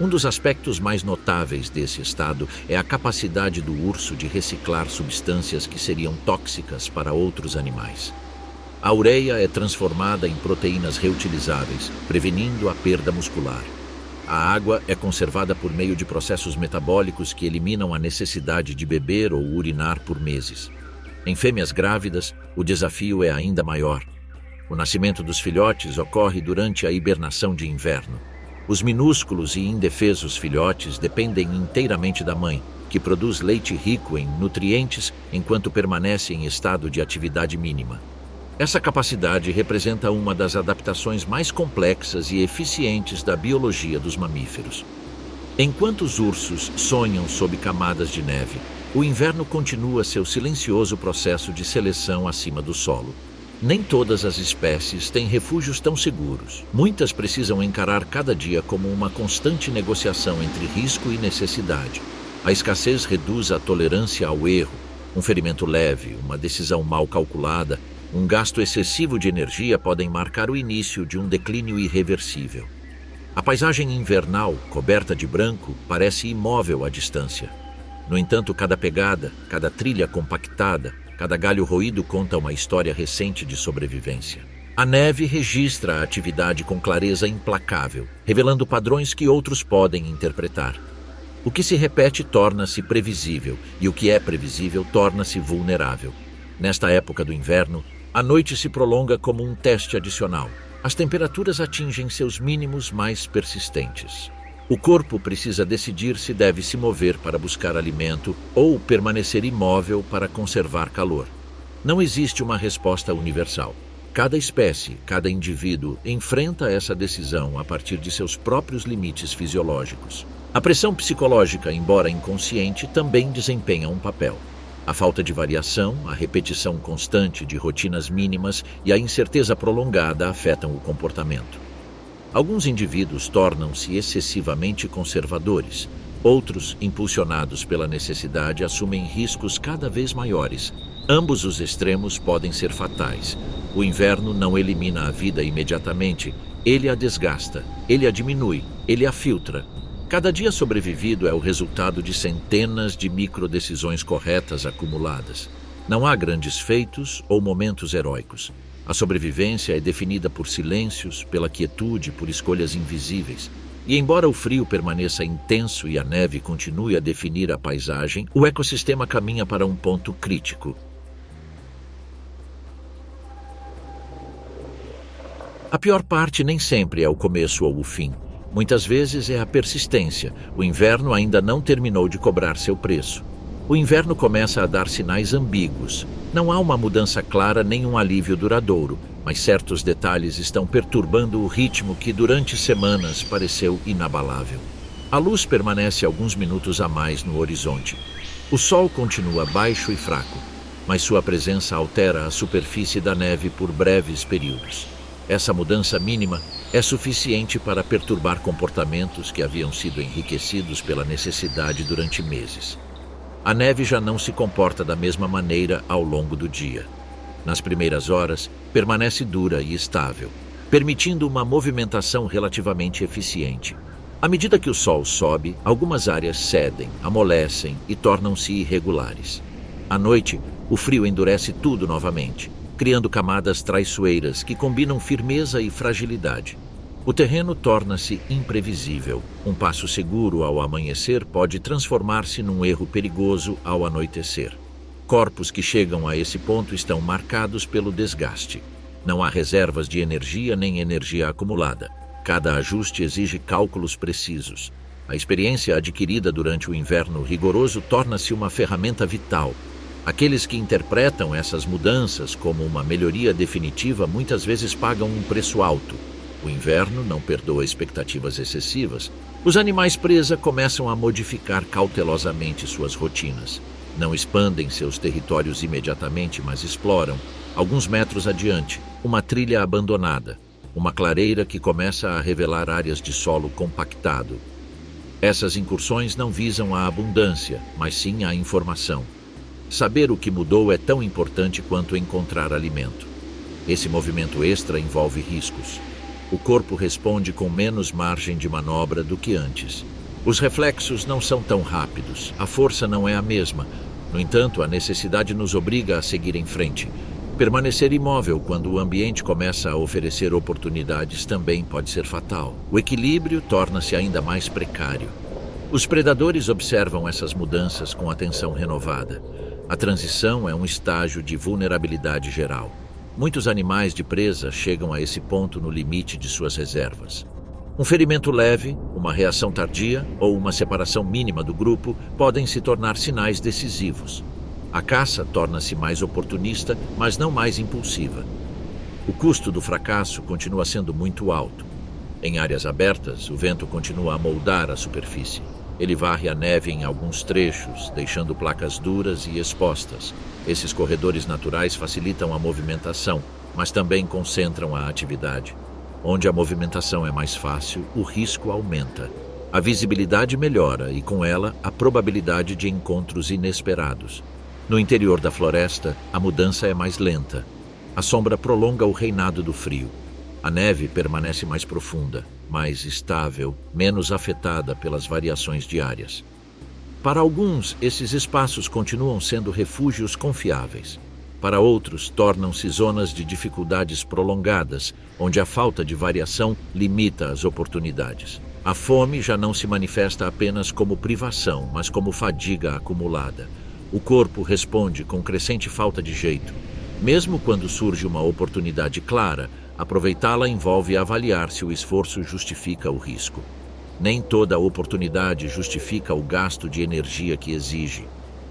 Um dos aspectos mais notáveis desse estado é a capacidade do urso de reciclar substâncias que seriam tóxicas para outros animais. A ureia é transformada em proteínas reutilizáveis, prevenindo a perda muscular. A água é conservada por meio de processos metabólicos que eliminam a necessidade de beber ou urinar por meses. Em fêmeas grávidas, o desafio é ainda maior. O nascimento dos filhotes ocorre durante a hibernação de inverno. Os minúsculos e indefesos filhotes dependem inteiramente da mãe, que produz leite rico em nutrientes enquanto permanece em estado de atividade mínima. Essa capacidade representa uma das adaptações mais complexas e eficientes da biologia dos mamíferos. Enquanto os ursos sonham sob camadas de neve, o inverno continua seu silencioso processo de seleção acima do solo. Nem todas as espécies têm refúgios tão seguros. Muitas precisam encarar cada dia como uma constante negociação entre risco e necessidade. A escassez reduz a tolerância ao erro. Um ferimento leve, uma decisão mal calculada, um gasto excessivo de energia podem marcar o início de um declínio irreversível. A paisagem invernal, coberta de branco, parece imóvel à distância. No entanto, cada pegada, cada trilha compactada, cada galho roído conta uma história recente de sobrevivência. A neve registra a atividade com clareza implacável, revelando padrões que outros podem interpretar. O que se repete torna-se previsível, e o que é previsível torna-se vulnerável. Nesta época do inverno, a noite se prolonga como um teste adicional. As temperaturas atingem seus mínimos mais persistentes. O corpo precisa decidir se deve se mover para buscar alimento ou permanecer imóvel para conservar calor. Não existe uma resposta universal. Cada espécie, cada indivíduo enfrenta essa decisão a partir de seus próprios limites fisiológicos. A pressão psicológica, embora inconsciente, também desempenha um papel. A falta de variação, a repetição constante de rotinas mínimas e a incerteza prolongada afetam o comportamento. Alguns indivíduos tornam-se excessivamente conservadores. Outros, impulsionados pela necessidade, assumem riscos cada vez maiores. Ambos os extremos podem ser fatais. O inverno não elimina a vida imediatamente. Ele a desgasta, ele a diminui, ele a filtra. Cada dia sobrevivido é o resultado de centenas de microdecisões corretas acumuladas. Não há grandes feitos ou momentos heróicos. A sobrevivência é definida por silêncios, pela quietude, por escolhas invisíveis. E embora o frio permaneça intenso e a neve continue a definir a paisagem, o ecossistema caminha para um ponto crítico. A pior parte nem sempre é o começo ou o fim. Muitas vezes é a persistência. O inverno ainda não terminou de cobrar seu preço. O inverno começa a dar sinais ambíguos. Não há uma mudança clara nem um alívio duradouro, mas certos detalhes estão perturbando o ritmo que durante semanas pareceu inabalável. A luz permanece alguns minutos a mais no horizonte. O sol continua baixo e fraco, mas sua presença altera a superfície da neve por breves períodos. Essa mudança mínima é suficiente para perturbar comportamentos que haviam sido enriquecidos pela necessidade durante meses. A neve já não se comporta da mesma maneira ao longo do dia. Nas primeiras horas, permanece dura e estável, permitindo uma movimentação relativamente eficiente. À medida que o sol sobe, algumas áreas cedem, amolecem e tornam-se irregulares. À noite, o frio endurece tudo novamente, criando camadas traiçoeiras que combinam firmeza e fragilidade. O terreno torna-se imprevisível. Um passo seguro ao amanhecer pode transformar-se num erro perigoso ao anoitecer. Corpos que chegam a esse ponto estão marcados pelo desgaste. Não há reservas de energia nem energia acumulada. Cada ajuste exige cálculos precisos. A experiência adquirida durante o inverno rigoroso torna-se uma ferramenta vital. Aqueles que interpretam essas mudanças como uma melhoria definitiva muitas vezes pagam um preço alto. O inverno não perdoa expectativas excessivas. Os animais presa começam a modificar cautelosamente suas rotinas. Não expandem seus territórios imediatamente, mas exploram, alguns metros adiante, uma trilha abandonada, uma clareira que começa a revelar áreas de solo compactado. Essas incursões não visam a abundância, mas sim a informação. Saber o que mudou é tão importante quanto encontrar alimento. Esse movimento extra envolve riscos. O corpo responde com menos margem de manobra do que antes. Os reflexos não são tão rápidos, a força não é a mesma. No entanto, a necessidade nos obriga a seguir em frente. Permanecer imóvel quando o ambiente começa a oferecer oportunidades também pode ser fatal. O equilíbrio torna-se ainda mais precário. Os predadores observam essas mudanças com atenção renovada. A transição é um estágio de vulnerabilidade geral. Muitos animais de presa chegam a esse ponto no limite de suas reservas. Um ferimento leve, uma reação tardia ou uma separação mínima do grupo podem se tornar sinais decisivos. A caça torna-se mais oportunista, mas não mais impulsiva. O custo do fracasso continua sendo muito alto. Em áreas abertas, o vento continua a moldar a superfície. Ele varre a neve em alguns trechos, deixando placas duras e expostas. Esses corredores naturais facilitam a movimentação, mas também concentram a atividade. Onde a movimentação é mais fácil, o risco aumenta. A visibilidade melhora e, com ela, a probabilidade de encontros inesperados. No interior da floresta, a mudança é mais lenta. A sombra prolonga o reinado do frio. A neve permanece mais profunda, mais estável, menos afetada pelas variações diárias. Para alguns, esses espaços continuam sendo refúgios confiáveis. Para outros, tornam-se zonas de dificuldades prolongadas, onde a falta de variação limita as oportunidades. A fome já não se manifesta apenas como privação, mas como fadiga acumulada. O corpo responde com crescente falta de jeito. Mesmo quando surge uma oportunidade clara, aproveitá-la envolve avaliar se o esforço justifica o risco. Nem toda oportunidade justifica o gasto de energia que exige.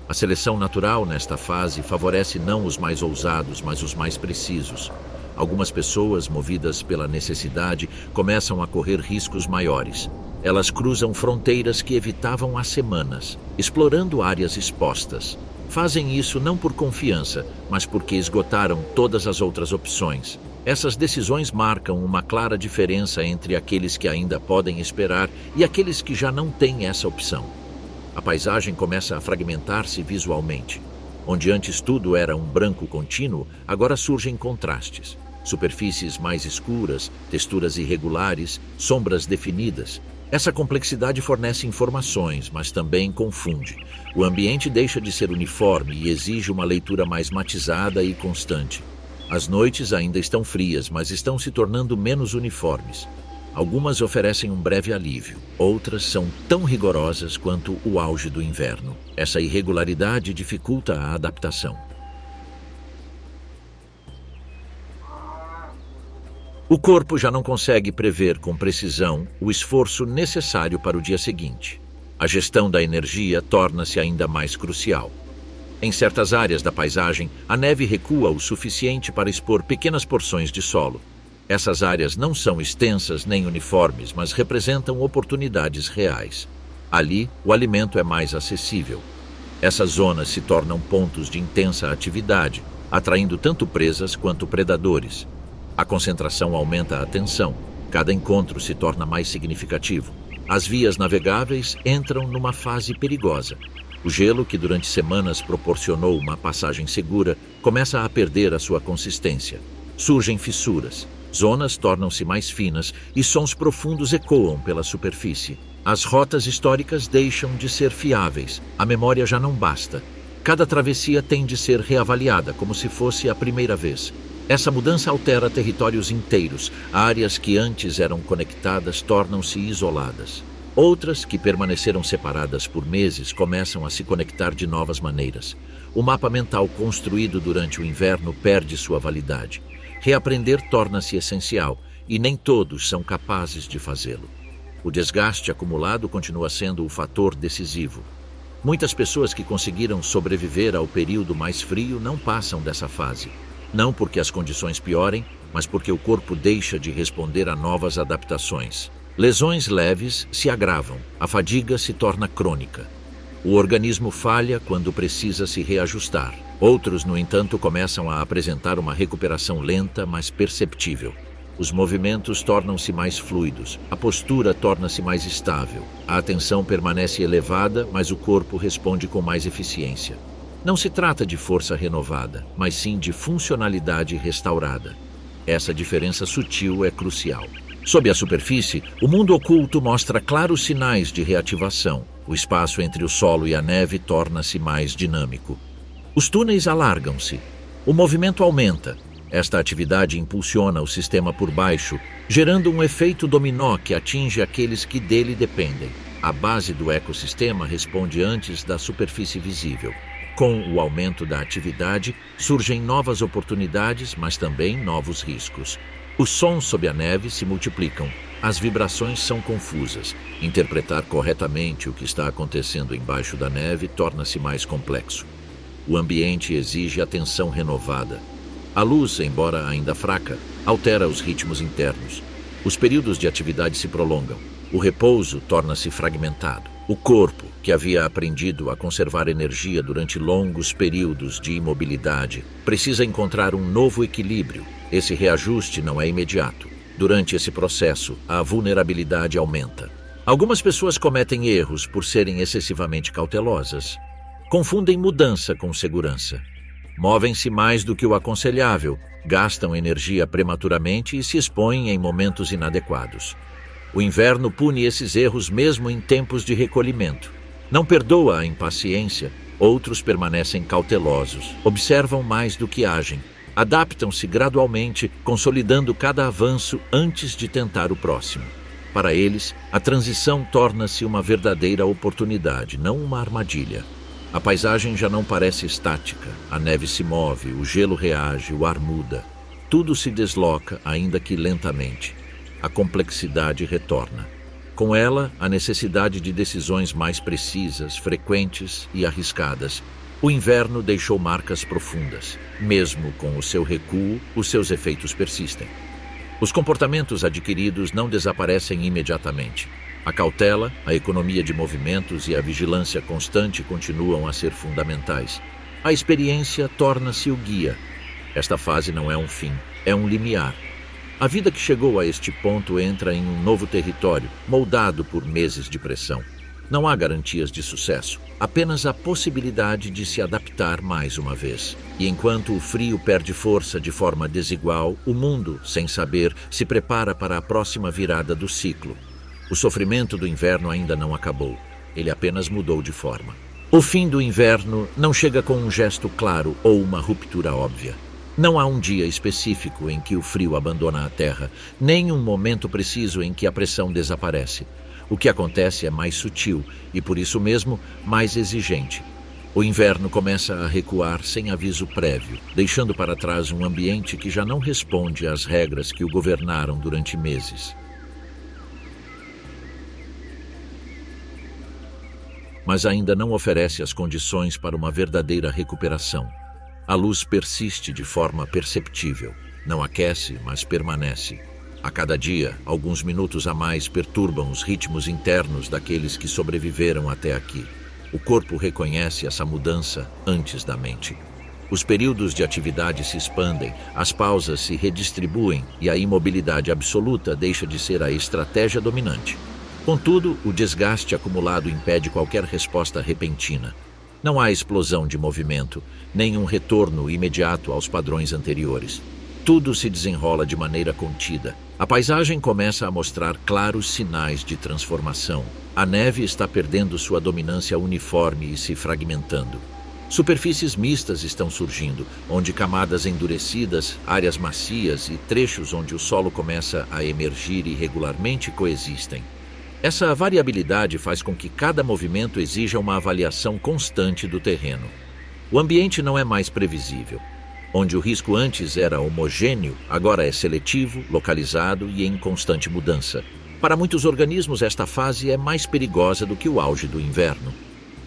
A seleção natural nesta fase favorece não os mais ousados, mas os mais precisos. Algumas pessoas, movidas pela necessidade, começam a correr riscos maiores. Elas cruzam fronteiras que evitavam há semanas, explorando áreas expostas. Fazem isso não por confiança, mas porque esgotaram todas as outras opções. Essas decisões marcam uma clara diferença entre aqueles que ainda podem esperar e aqueles que já não têm essa opção. A paisagem começa a fragmentar-se visualmente. Onde antes tudo era um branco contínuo, agora surgem contrastes. Superfícies mais escuras, texturas irregulares, sombras definidas. Essa complexidade fornece informações, mas também confunde. O ambiente deixa de ser uniforme e exige uma leitura mais matizada e constante. As noites ainda estão frias, mas estão se tornando menos uniformes. Algumas oferecem um breve alívio, outras são tão rigorosas quanto o auge do inverno. Essa irregularidade dificulta a adaptação. O corpo já não consegue prever com precisão o esforço necessário para o dia seguinte. A gestão da energia torna-se ainda mais crucial. Em certas áreas da paisagem, a neve recua o suficiente para expor pequenas porções de solo. Essas áreas não são extensas nem uniformes, mas representam oportunidades reais. Ali, o alimento é mais acessível. Essas zonas se tornam pontos de intensa atividade, atraindo tanto presas quanto predadores. A concentração aumenta a tensão. Cada encontro se torna mais significativo. As vias navegáveis entram numa fase perigosa. O gelo, que durante semanas proporcionou uma passagem segura, começa a perder a sua consistência. Surgem fissuras, zonas tornam-se mais finas e sons profundos ecoam pela superfície. As rotas históricas deixam de ser fiáveis, a memória já não basta. Cada travessia tem de ser reavaliada como se fosse a primeira vez. Essa mudança altera territórios inteiros. Áreas que antes eram conectadas tornam-se isoladas. Outras, que permaneceram separadas por meses, começam a se conectar de novas maneiras. O mapa mental construído durante o inverno perde sua validade. Reaprender torna-se essencial, e nem todos são capazes de fazê-lo. O desgaste acumulado continua sendo o fator decisivo. Muitas pessoas que conseguiram sobreviver ao período mais frio não passam dessa fase. Não porque as condições piorem, mas porque o corpo deixa de responder a novas adaptações. Lesões leves se agravam, a fadiga se torna crônica. O organismo falha quando precisa se reajustar. Outros, no entanto, começam a apresentar uma recuperação lenta, mas perceptível. Os movimentos tornam-se mais fluidos, a postura torna-se mais estável, a atenção permanece elevada, mas o corpo responde com mais eficiência. Não se trata de força renovada, mas sim de funcionalidade restaurada. Essa diferença sutil é crucial. Sob a superfície, o mundo oculto mostra claros sinais de reativação. O espaço entre o solo e a neve torna-se mais dinâmico. Os túneis alargam-se. O movimento aumenta. Esta atividade impulsiona o sistema por baixo, gerando um efeito dominó que atinge aqueles que dele dependem. A base do ecossistema responde antes da superfície visível. Com o aumento da atividade, surgem novas oportunidades, mas também novos riscos. Os sons sob a neve se multiplicam. As vibrações são confusas. Interpretar corretamente o que está acontecendo embaixo da neve torna-se mais complexo. O ambiente exige atenção renovada. A luz, embora ainda fraca, altera os ritmos internos. Os períodos de atividade se prolongam. O repouso torna-se fragmentado. O corpo, que havia aprendido a conservar energia durante longos períodos de imobilidade, precisa encontrar um novo equilíbrio. Esse reajuste não é imediato. Durante esse processo, a vulnerabilidade aumenta. Algumas pessoas cometem erros por serem excessivamente cautelosas. Confundem mudança com segurança. Movem-se mais do que o aconselhável, gastam energia prematuramente e se expõem em momentos inadequados. O inverno pune esses erros mesmo em tempos de recolhimento. Não perdoa a impaciência, outros permanecem cautelosos, observam mais do que agem, adaptam-se gradualmente, consolidando cada avanço antes de tentar o próximo. Para eles, a transição torna-se uma verdadeira oportunidade, não uma armadilha. A paisagem já não parece estática, a neve se move, o gelo reage, o ar muda. Tudo se desloca, ainda que lentamente. A complexidade retorna. Com ela, a necessidade de decisões mais precisas, frequentes e arriscadas. O inverno deixou marcas profundas. Mesmo com o seu recuo, os seus efeitos persistem. Os comportamentos adquiridos não desaparecem imediatamente. A cautela, a economia de movimentos e a vigilância constante continuam a ser fundamentais. A experiência torna-se o guia. Esta fase não é um fim, é um limiar. A vida que chegou a este ponto entra em um novo território, moldado por meses de pressão. Não há garantias de sucesso, apenas a possibilidade de se adaptar mais uma vez. E enquanto o frio perde força de forma desigual, o mundo, sem saber, se prepara para a próxima virada do ciclo. O sofrimento do inverno ainda não acabou, ele apenas mudou de forma. O fim do inverno não chega com um gesto claro ou uma ruptura óbvia. Não há um dia específico em que o frio abandona a terra, nem um momento preciso em que a pressão desaparece. O que acontece é mais sutil e, por isso mesmo, mais exigente. O inverno começa a recuar sem aviso prévio, deixando para trás um ambiente que já não responde às regras que o governaram durante meses. Mas ainda não oferece as condições para uma verdadeira recuperação. A luz persiste de forma perceptível. Não aquece, mas permanece. A cada dia, alguns minutos a mais perturbam os ritmos internos daqueles que sobreviveram até aqui. O corpo reconhece essa mudança antes da mente. Os períodos de atividade se expandem, as pausas se redistribuem e a imobilidade absoluta deixa de ser a estratégia dominante. Contudo, o desgaste acumulado impede qualquer resposta repentina. Não há explosão de movimento, nem um retorno imediato aos padrões anteriores. Tudo se desenrola de maneira contida. A paisagem começa a mostrar claros sinais de transformação. A neve está perdendo sua dominância uniforme e se fragmentando. Superfícies mistas estão surgindo, onde camadas endurecidas, áreas macias e trechos onde o solo começa a emergir irregularmente coexistem. Essa variabilidade faz com que cada movimento exija uma avaliação constante do terreno. O ambiente não é mais previsível. Onde o risco antes era homogêneo, agora é seletivo, localizado e em constante mudança. Para muitos organismos, esta fase é mais perigosa do que o auge do inverno.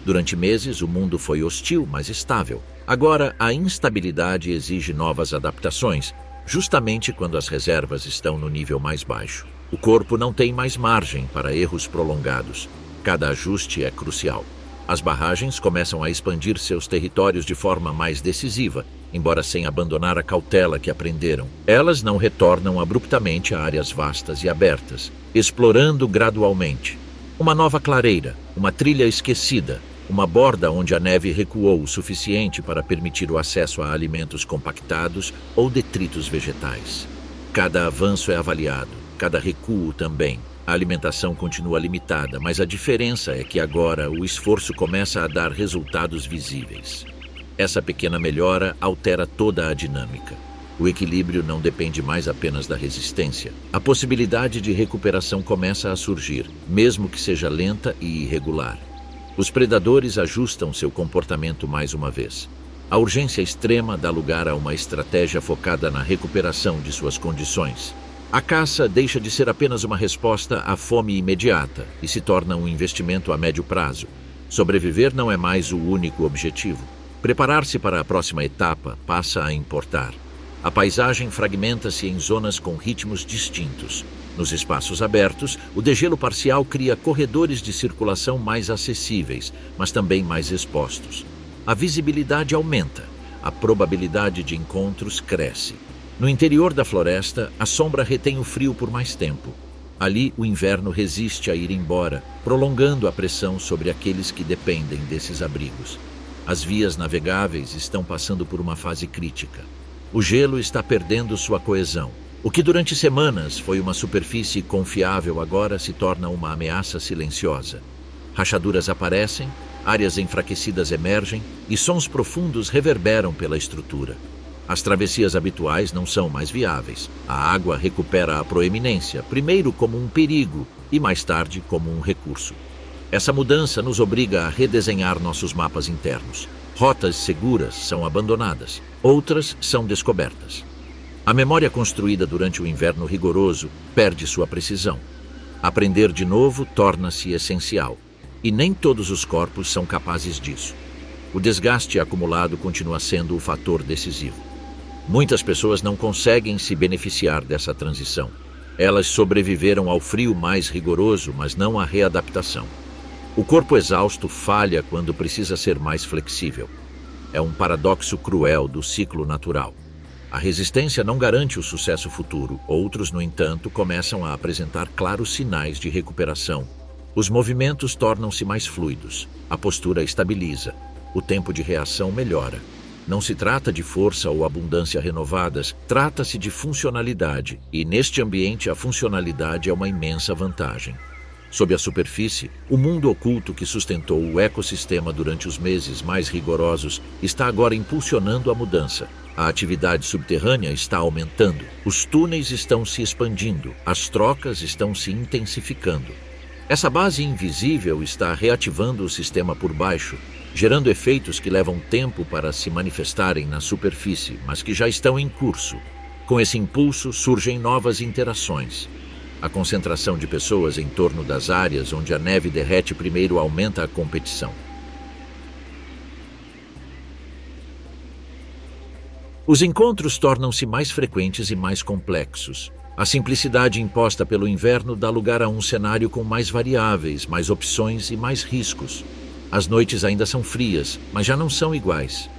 Durante meses, o mundo foi hostil, mas estável. Agora, a instabilidade exige novas adaptações, justamente quando as reservas estão no nível mais baixo. O corpo não tem mais margem para erros prolongados. Cada ajuste é crucial. As barragens começam a expandir seus territórios de forma mais decisiva, embora sem abandonar a cautela que aprenderam. Elas não retornam abruptamente a áreas vastas e abertas, explorando gradualmente. Uma nova clareira, uma trilha esquecida, uma borda onde a neve recuou o suficiente para permitir o acesso a alimentos compactados ou detritos vegetais. Cada avanço é avaliado, cada recuo também. A alimentação continua limitada, mas a diferença é que agora o esforço começa a dar resultados visíveis. Essa pequena melhora altera toda a dinâmica. O equilíbrio não depende mais apenas da resistência. A possibilidade de recuperação começa a surgir, mesmo que seja lenta e irregular. Os predadores ajustam seu comportamento mais uma vez. A urgência extrema dá lugar a uma estratégia focada na recuperação de suas condições. A caça deixa de ser apenas uma resposta à fome imediata e se torna um investimento a médio prazo. Sobreviver não é mais o único objetivo. Preparar-se para a próxima etapa passa a importar. A paisagem fragmenta-se em zonas com ritmos distintos. Nos espaços abertos, o degelo parcial cria corredores de circulação mais acessíveis, mas também mais expostos. A visibilidade aumenta, a probabilidade de encontros cresce. No interior da floresta, a sombra retém o frio por mais tempo. Ali, o inverno resiste a ir embora, prolongando a pressão sobre aqueles que dependem desses abrigos. As vias navegáveis estão passando por uma fase crítica. O gelo está perdendo sua coesão. O que durante semanas foi uma superfície confiável agora se torna uma ameaça silenciosa. Rachaduras aparecem, áreas enfraquecidas emergem e sons profundos reverberam pela estrutura. As travessias habituais não são mais viáveis. A água recupera a proeminência, primeiro como um perigo e mais tarde como um recurso. Essa mudança nos obriga a redesenhar nossos mapas internos. Rotas seguras são abandonadas, outras são descobertas. A memória construída durante o inverno rigoroso perde sua precisão. Aprender de novo torna-se essencial, e nem todos os corpos são capazes disso. O desgaste acumulado continua sendo o fator decisivo. Muitas pessoas não conseguem se beneficiar dessa transição. Elas sobreviveram ao frio mais rigoroso, mas não à readaptação. O corpo exausto falha quando precisa ser mais flexível. É um paradoxo cruel do ciclo natural. A resistência não garante o sucesso futuro. Outros, no entanto, começam a apresentar claros sinais de recuperação. Os movimentos tornam-se mais fluidos. A postura estabiliza. O tempo de reação melhora. Não se trata de força ou abundância renovadas, trata-se de funcionalidade, e neste ambiente a funcionalidade é uma imensa vantagem. Sob a superfície, o mundo oculto que sustentou o ecossistema durante os meses mais rigorosos está agora impulsionando a mudança. A atividade subterrânea está aumentando, os túneis estão se expandindo, as trocas estão se intensificando. Essa base invisível está reativando o sistema por baixo, gerando efeitos que levam tempo para se manifestarem na superfície, mas que já estão em curso. Com esse impulso surgem novas interações. A concentração de pessoas em torno das áreas onde a neve derrete primeiro aumenta a competição. Os encontros tornam-se mais frequentes e mais complexos. A simplicidade imposta pelo inverno dá lugar a um cenário com mais variáveis, mais opções e mais riscos. As noites ainda são frias, mas já não são iguais.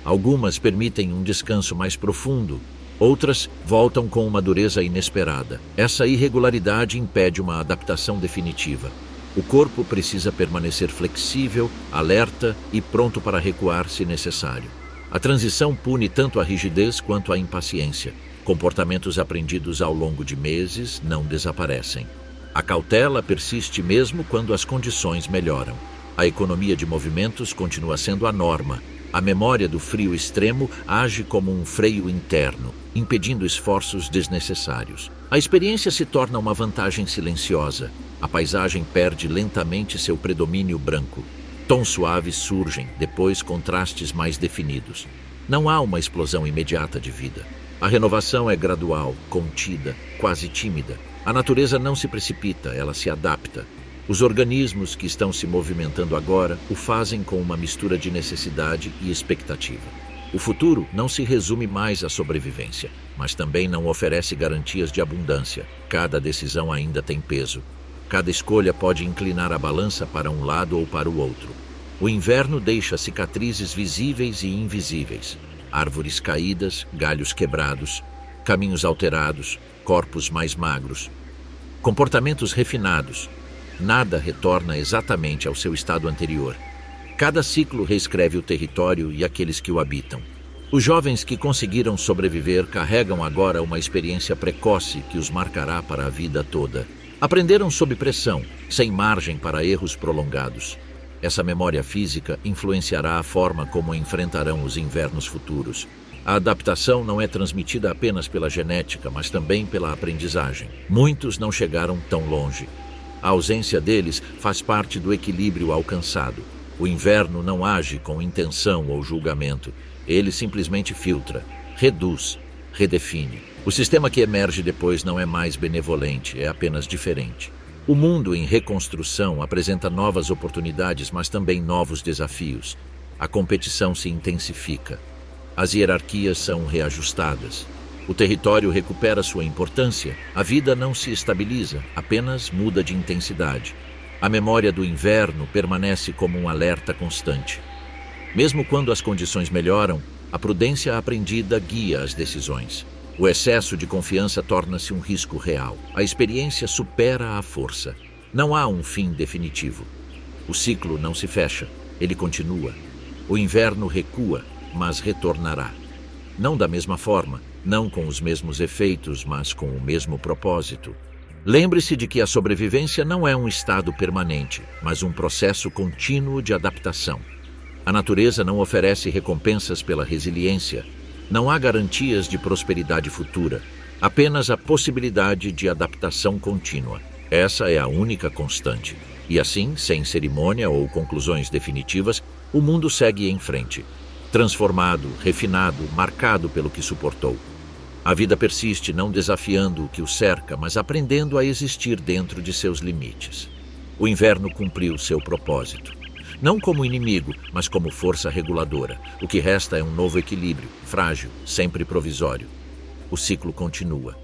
Algumas permitem um descanso mais profundo, outras voltam com uma dureza inesperada. Essa irregularidade impede uma adaptação definitiva. O corpo precisa permanecer flexível, alerta e pronto para recuar se necessário. A transição pune tanto a rigidez quanto a impaciência. Comportamentos aprendidos ao longo de meses não desaparecem. A cautela persiste mesmo quando as condições melhoram. A economia de movimentos continua sendo a norma. A memória do frio extremo age como um freio interno, impedindo esforços desnecessários. A experiência se torna uma vantagem silenciosa. A paisagem perde lentamente seu predomínio branco. Tons suaves surgem, depois contrastes mais definidos. Não há uma explosão imediata de vida. A renovação é gradual, contida, quase tímida. A natureza não se precipita, ela se adapta. Os organismos que estão se movimentando agora o fazem com uma mistura de necessidade e expectativa. O futuro não se resume mais à sobrevivência, mas também não oferece garantias de abundância. Cada decisão ainda tem peso. Cada escolha pode inclinar a balança para um lado ou para o outro. O inverno deixa cicatrizes visíveis e invisíveis. Árvores caídas, galhos quebrados, caminhos alterados, corpos mais magros. Comportamentos refinados. Nada retorna exatamente ao seu estado anterior. Cada ciclo reescreve o território e aqueles que o habitam. Os jovens que conseguiram sobreviver carregam agora uma experiência precoce que os marcará para a vida toda. Aprenderam sob pressão, sem margem para erros prolongados. Essa memória física influenciará a forma como enfrentarão os invernos futuros. A adaptação não é transmitida apenas pela genética, mas também pela aprendizagem. Muitos não chegaram tão longe. A ausência deles faz parte do equilíbrio alcançado. O inverno não age com intenção ou julgamento. Ele simplesmente filtra, reduz, redefine. O sistema que emerge depois não é mais benevolente, é apenas diferente. O mundo em reconstrução apresenta novas oportunidades, mas também novos desafios. A competição se intensifica. As hierarquias são reajustadas. O território recupera sua importância. A vida não se estabiliza, apenas muda de intensidade. A memória do inverno permanece como um alerta constante. Mesmo quando as condições melhoram, a prudência aprendida guia as decisões. O excesso de confiança torna-se um risco real. A experiência supera a força. Não há um fim definitivo. O ciclo não se fecha, ele continua. O inverno recua, mas retornará. Não da mesma forma, não com os mesmos efeitos, mas com o mesmo propósito. Lembre-se de que a sobrevivência não é um estado permanente, mas um processo contínuo de adaptação. A natureza não oferece recompensas pela resiliência. Não há garantias de prosperidade futura, apenas a possibilidade de adaptação contínua. Essa é a única constante. E assim, sem cerimônia ou conclusões definitivas, o mundo segue em frente. Transformado, refinado, marcado pelo que suportou. A vida persiste não desafiando o que o cerca, mas aprendendo a existir dentro de seus limites. O inverno cumpriu seu propósito. Não como inimigo, mas como força reguladora. O que resta é um novo equilíbrio, frágil, sempre provisório. O ciclo continua.